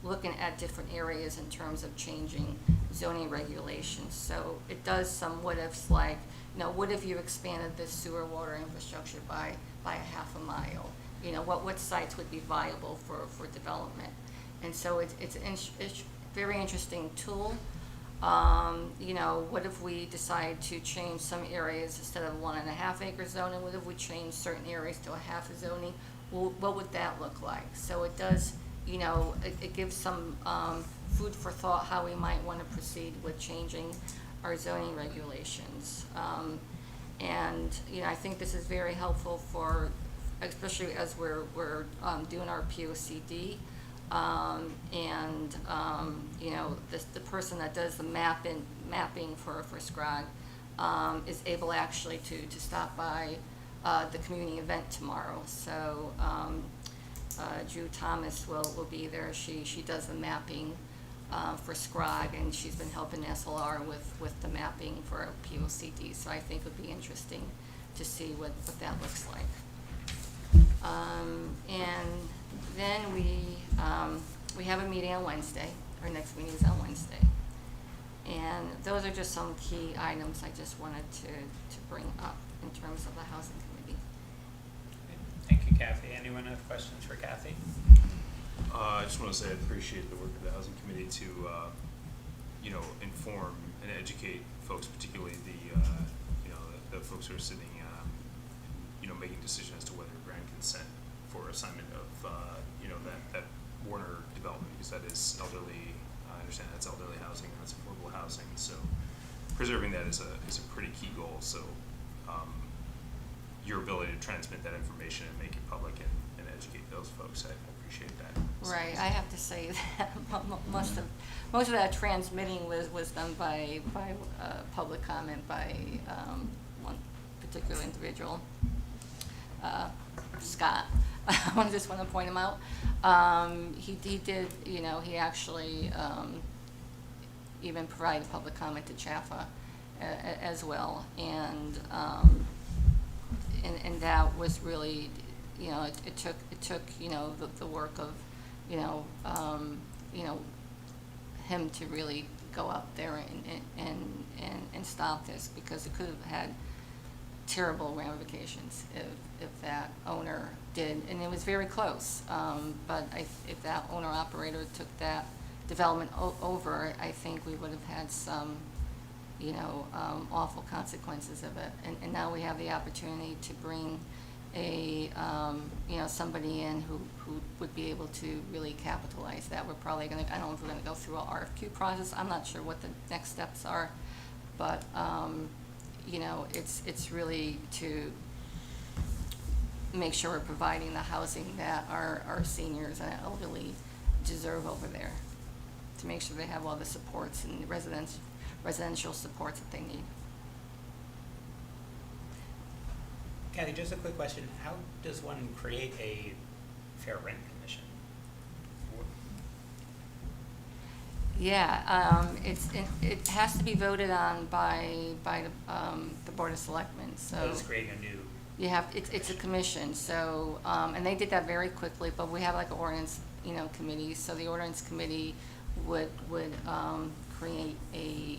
looking at different areas in terms of changing zoning regulations. So it does some what ifs, what if you expanded this sewer water infrastructure by a half a mile? What sites would be viable for development? And so it's a very interesting tool. What if we decide to change some areas instead of 1.5 acre zoning? What if we change certain areas to a half a zoning? Well, what would that look like? So it does, it gives some food for thought how we might want to proceed with changing our zoning regulations. And, you know, I think this is very helpful for, especially as we're doing our POCD. You know, the person that does the mapping for SCROG is able actually to stop by the community event tomorrow. So Drew Thomas will be there. She does the mapping for SCROG, and she's been helping SLR with the mapping for POCD. So I think it would be interesting to see what that looks like. And then we have a meeting on Wednesday. Our next meeting is on Wednesday. And those are just some key items I just wanted to bring up in terms of the housing committee. Thank you, Kathy. Anyone have questions for Kathy? I just want to say I appreciate the work of the housing committee to, you know, inform and educate folks, particularly the, you know, the folks who are sitting, you know, making decisions as to whether to grant consent for assignment of, you know, that Warner development, because that is elderly. I understand that's elderly housing, that's affordable housing. So preserving that is a pretty key goal. So your ability to transmit that information and make it public and educate those folks, I appreciate that. Right, I have to say that most of that transmitting was done by public comment by one particular individual, Scott. I just want to point him out. He did, you know, he actually even provided public comment to Chaffa as well, and that was really, you know, it took you know the work of you know him to really go out there and stop this, because it could have had terrible ramifications if that owner did, and it was very close. But if that owner operator took that development over, I think we would have had some, you know, awful consequences of it. And now we have the opportunity to bring a, you know, somebody in who would be able to really capitalize that. We're probably going to, I don't know if we're going to go through an RFQ process. I'm not sure what the next steps are, but, you know, it's really to make sure we're providing the housing that our seniors and elderly deserve over there, to make sure they have all the supports and residential supports that they need. Kathy, just a quick question. How does one create a fair rent commission? Yeah, it has to be voted on by the Board of Selectmen, so. So it's creating a new. You have, it's a commission, so, and they did that very quickly, but we have like an ordinance, you know, committee, so the ordinance committee would create a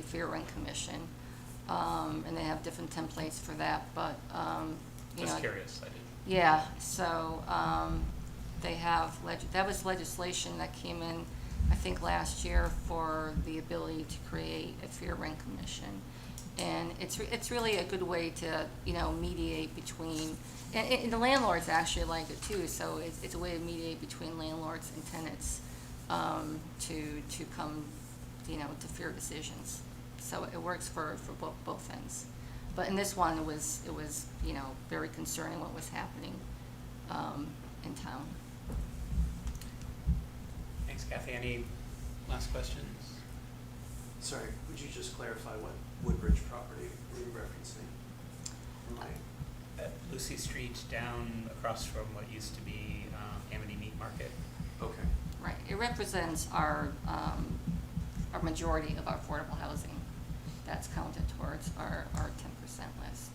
fair rent commission. And they have different templates for that, but, you know. Just curious, I did. Yeah, so, they have, that was legislation that came in, I think, last year for the ability to create a fair rent commission. And it's really a good way to, you know, mediate between, and the landlords actually like it too, so it's a way to mediate between landlords and tenants, to come, you know, to fair decisions. So it works for both ends. But in this one, it was, you know, very concerning what was happening in town. Thanks, Kathy. Any last questions? Sorry, would you just clarify what Woodbridge property were you referencing? Lucy Street down across from what used to be Amity Meat Market. Okay. Right, it represents our majority of our affordable housing. That's counted towards our 10% list.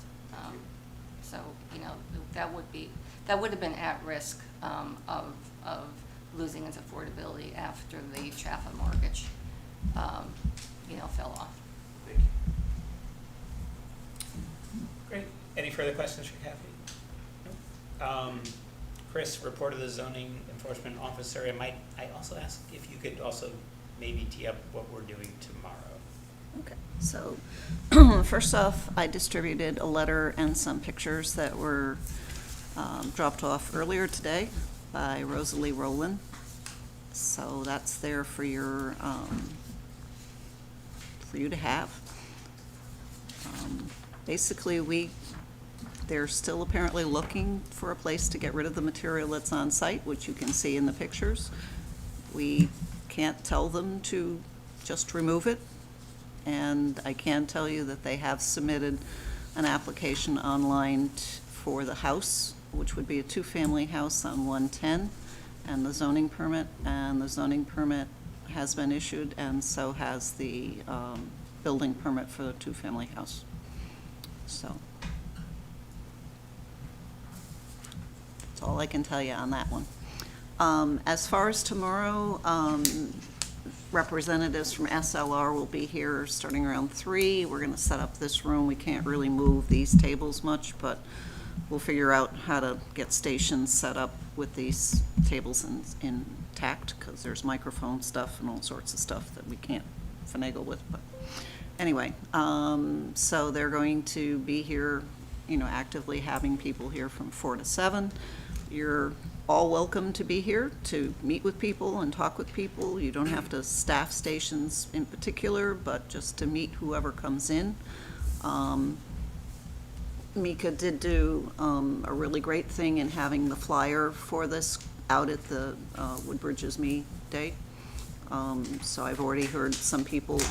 So, you know, that would have been at risk of losing its affordability after the Chaffa mortgage, you know, fell off. Thank you. Great. Any further questions for Kathy? Nope. Chris, report of the zoning enforcement officer. I also ask if you could also maybe tee up what we're doing tomorrow. Okay, so first off, I distributed a letter and some pictures that were dropped off earlier today by Rosalie for you to have. Basically, they're still apparently looking for a place to get rid of the material that's on site, which you can see in the pictures. We can't tell them to just remove it, and I can tell you that they have submitted an application online for the house, which would be a two-family house on 110, and the zoning permit has been issued, and so has the building permit for the two-family house. So that's all I can tell you on that one. As far as tomorrow, representatives from SLR will be here starting around 3. We're gonna set up this room. We can't really move these tables much, but we'll figure out how to get stations set up with these tables intact, because there's microphone stuff and all sorts of stuff that we can't finagle with, but anyway, so they're going to be here, actively having people here from 4 to 7. You're all welcome to be here to meet with people and talk with people. You don't have to staff stations in particular, but just to meet whoever comes in. Mika did do a really great thing in having the flyer for this out at the Woodbridge's Me Day. So I've already heard some people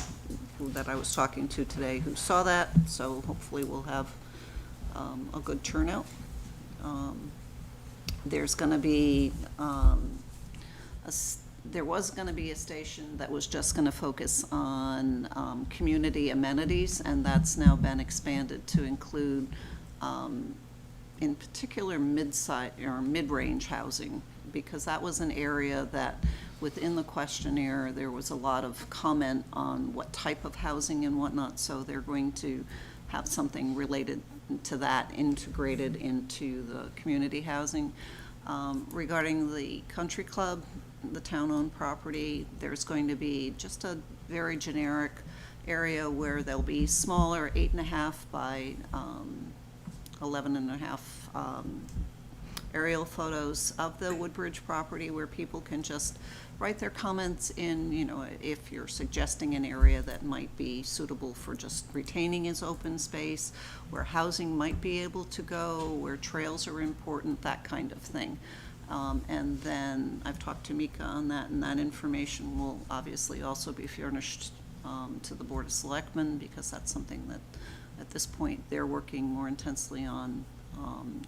that I was talking to today who saw that, so hopefully we'll have a good turnout. There's going to be there was going to be a station that was just going to focus on community amenities, and that's now been expanded to include, in particular, mid-range housing, because that was an area that within the questionnaire there was a lot of comment on what type of housing and whatnot, so they're going to have something related to that integrated into the community housing. Regarding the country club, the town-owned property, there's going to be just a very generic area where there'll be smaller 8.5 by 11.5 aerial photos of the Woodbridge property where people can just write their comments in, if you're suggesting an area that might be suitable for just retaining as open space, where housing might be able to go, where trails are important, that kind of thing. And then I've talked to Mika on that, and that information will obviously also be furnished to the Board of Selectmen, because that's something that at this point they're working more intensely on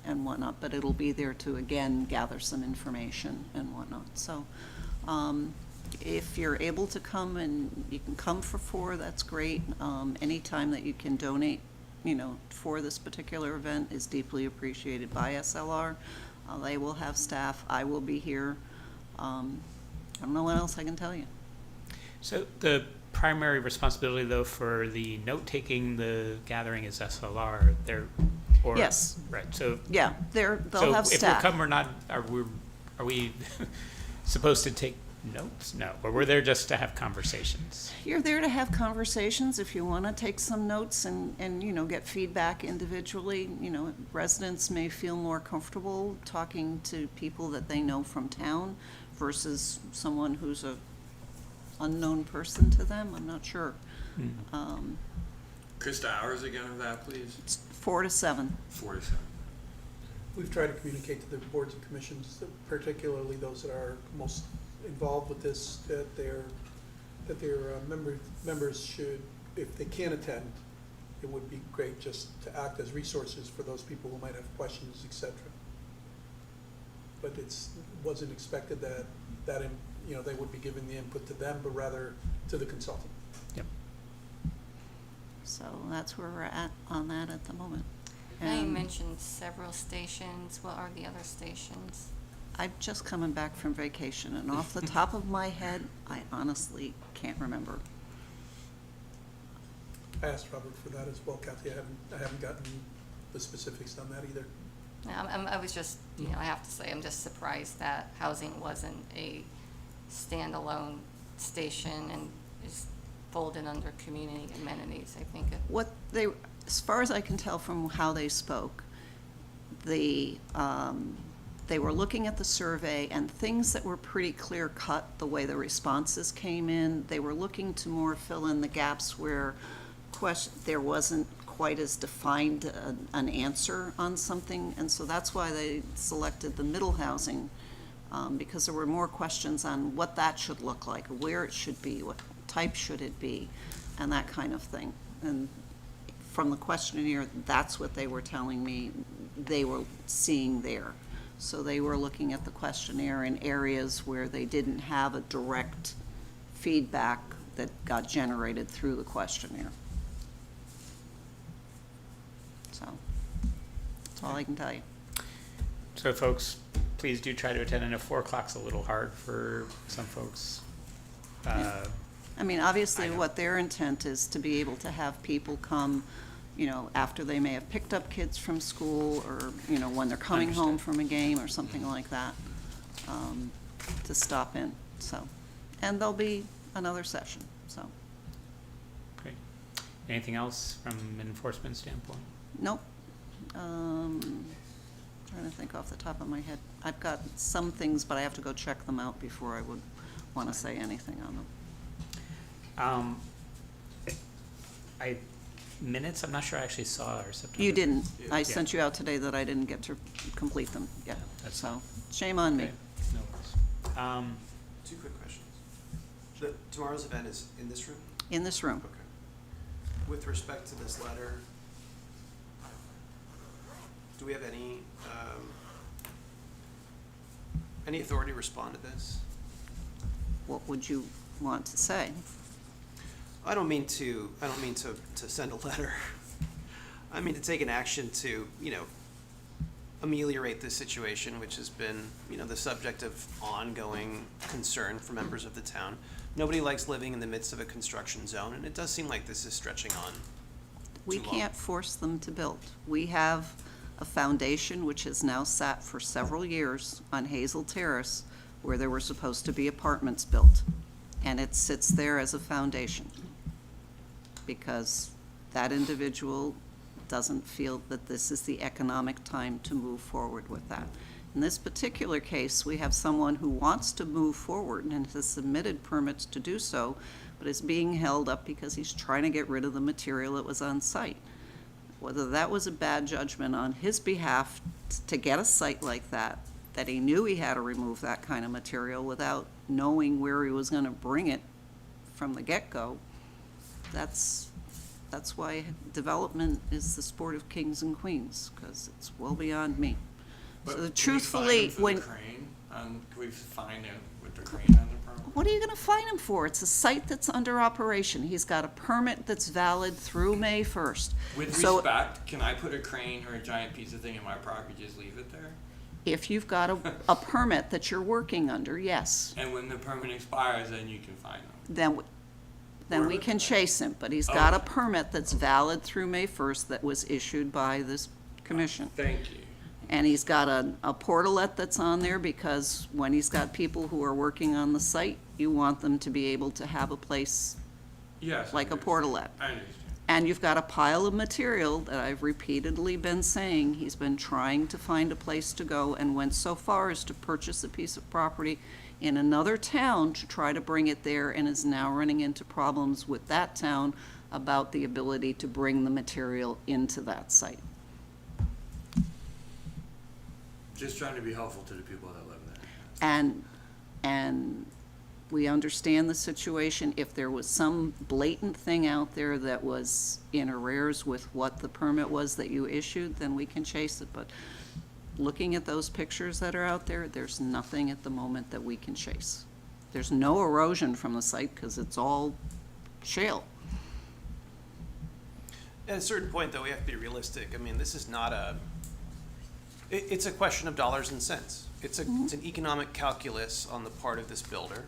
and whatnot, but it'll be there to again gather some information and whatnot. So if you're able to come, and you can come for 4, that's great. Any time that you can donate, for this particular event is deeply appreciated by SLR. They will have staff. I will be here. I don't know what else I can tell you. So the primary responsibility, though, for the note-taking, the gathering is SLR. Yes. Right. So yeah, they'll have staff. So if we're coming or not, are we supposed to take notes? No, but we're there just to have conversations. You're there to have conversations. If you want to take some notes and get feedback individually, residents may feel more comfortable talking to people that they know from town versus someone who's a unknown person to them. I'm not sure. Chris, the hours again of that, please? It's 4 to 7. 4 to 7. We've tried to communicate to the boards and commissions, particularly those that are most involved with this, that their members should, if they can attend, it would be great just to act as resources for those people who might have questions, etc. But wasn't expected that they would be giving the input to them, but rather to the consultant. Yep. So that's where we're at on that at the moment. Now you mentioned several stations. What are the other stations? I'm just coming back from vacation, and off the top of my head, I honestly can't remember. I asked Robert for that as well, Kathy. I haven't gotten the specifics on that either. I was just, I have to say, I'm just surprised that housing wasn't a standalone station and is folded under community amenities. I think as far as I can tell from how they spoke, the they were looking at the survey and things that were pretty clear cut, the way the responses came in. They were looking to more fill in the gaps where there wasn't quite as defined an answer on something. And so that's why they selected the middle housing, because there were more questions on what that should look like, where it should be, what type should it be, and that kind of thing. And from the questionnaire, that's what they were telling me they were seeing there. So they were looking at the questionnaire in areas where they didn't have a direct feedback that got generated through the questionnaire. So, that's all I can tell you. So folks, please do try to attend. I know 4 o'clock's a little hard for some folks. I mean, obviously, what their intent is to be able to have people come, you know, after they may have picked up kids from school, or, you know, when they're coming home from a game or something like that, to stop in, so. And there'll be another session, so. Great. Anything else from an enforcement standpoint? Nope. Trying to think off the top of my head. I've got some things, but I have to go check them out before I would want to say anything on them. Minutes, I'm not sure I actually saw our September. You didn't. I Yeah. sent you out today that I didn't get to complete them yet, That's so shame on me. Okay, no worries. 2 quick questions. Tomorrow's event is in this room? In this room. Okay. With respect to this letter, do we have any authority to respond to this? What would you want to say? I don't mean to send a letter. I mean to take an action to, you know, ameliorate this situation, which has been, you know, the subject of ongoing concern for members of the town. Nobody likes living in the midst of a construction zone, and it does seem like this is stretching on. We too long. can't force them to build. We have a foundation which has now sat for several years on Hazel Terrace, where there were supposed to be apartments built. And it sits there as a foundation, because that individual doesn't feel that this is the economic time to move forward with that. In this particular case, we have someone who wants to move forward and has submitted permits to do so, but is being held up because he's trying to get rid of the material that was on site. Whether that was a bad judgment on his behalf to get a site like that he knew he had to remove that kind of material without knowing where he was gonna bring it from the get-go, that's why development is the sport of kings and queens, because it's well beyond me. So truthfully, when, Can we find him with the crane on the permit? what are you gonna fine him for? It's a site that's under operation. He's got a permit that's valid through May 1st. With So respect, can I put a crane or a giant piece of thing in my property, just leave it there? if you've got a permit that you're working under, yes, And when the permit expires, then you can fine them? then we can chase him. But he's got a permit that's valid through May 1st that was issued by this commission. Thank you. And he's got a portalet that's on there, because when he's got people who are working on the site, you want them to be able to have a place Yes. like a portalet. I understand. And you've got a pile of material that I've repeatedly been saying, he's been trying to find a place to go, and went so far as to purchase a piece of property in another town to try to bring it there, and is now running into problems with that town about the ability to bring the material into that site. Just trying to be helpful to the people that live there. And we understand the situation. If there was some blatant thing out there that was in arrears with what the permit was that you issued, then we can chase it. But looking at those pictures that are out there, there's nothing at the moment that we can chase. There's no erosion from the site because it's all shale. At a certain point, though, we have to be realistic. I mean, this is not it's a question of dollars and cents. It's an economic calculus on the part of this builder,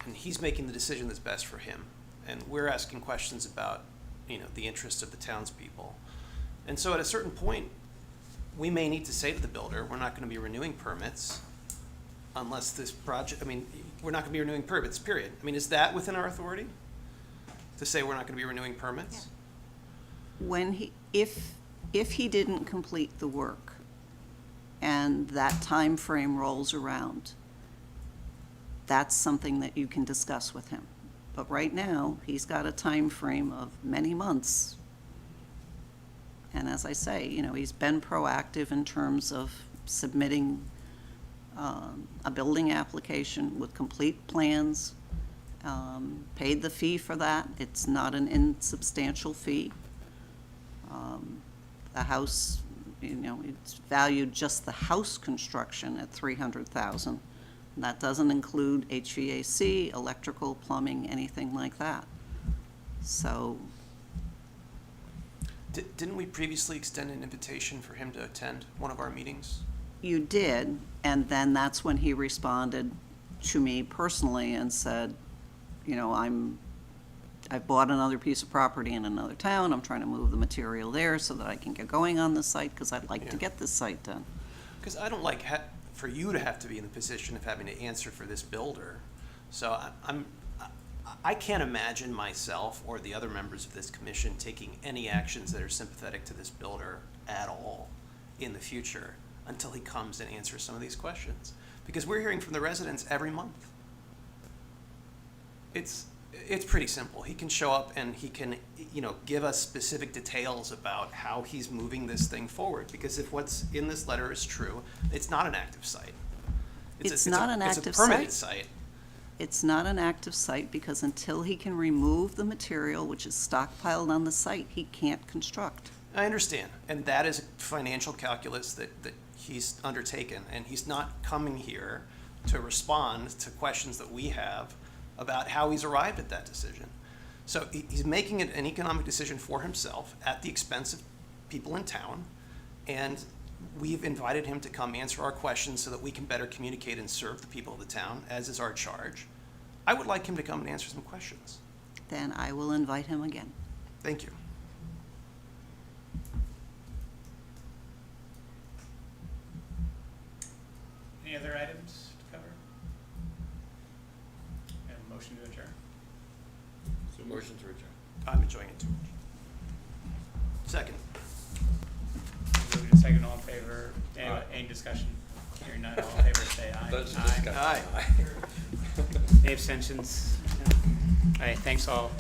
and he's making the decision that's best for him. And we're asking questions about, you know, the interests of the townspeople. And so at a certain point, we may need to say to the builder, we're not going to be renewing permits unless this project, I mean, we're not going to be renewing permits, period. I mean, is that within our authority to say we're not going to be renewing permits? When if he didn't complete the work, and that time frame rolls around, that's something that you can discuss with him. But right now, he's got a time frame of many months. And as I say, you know, he's been proactive in terms of submitting a building application with complete plans, paid the fee for that. It's not an insubstantial fee. The house, you know, it's valued just the house construction at $300,000. That doesn't include HVAC, electrical, plumbing, anything like that. So, Didn't we previously extend an invitation for him to attend one of our meetings? you did, and then that's when he responded to me personally and said, you know, I've bought another piece of property in another town, I'm trying to move the material there so that I can get going on the site, because I'd like to Yeah. get this site done. Because I don't like for you to have to be in the position of having to answer for this builder. So I can't imagine myself or the other members of this commission taking any actions that are sympathetic to this builder at all in the future until he comes and answers some of these questions. Because we're hearing from the residents every month. It's pretty simple. He can show up and he can, you know, give us specific details about how he's moving this thing forward. Because if what's in this letter is true, it's not an active site. It's not an active It's a permitted site. site. It's not an active site because until he can remove the material which is stockpiled on the site, he can't construct. I understand, and that is a financial calculus that he's undertaken, and he's not coming here to respond to questions that we have about how he's arrived at that decision. So he's making it an economic decision for himself at the expense of people in town, and we've invited him to come answer our questions so that we can better communicate and serve the people of the town, as is our charge. I would like him to come and answer some questions. Then I will invite him again. Thank you. Any other items to cover? And motion to adjourn. So motion to adjourn. I'm enjoying it too much. Second. Moving to second, all in favor, any discussion? Hearing none, all in favor, say aye. Let's Aye. discuss. Aye. Any abstentions? All right, thanks all.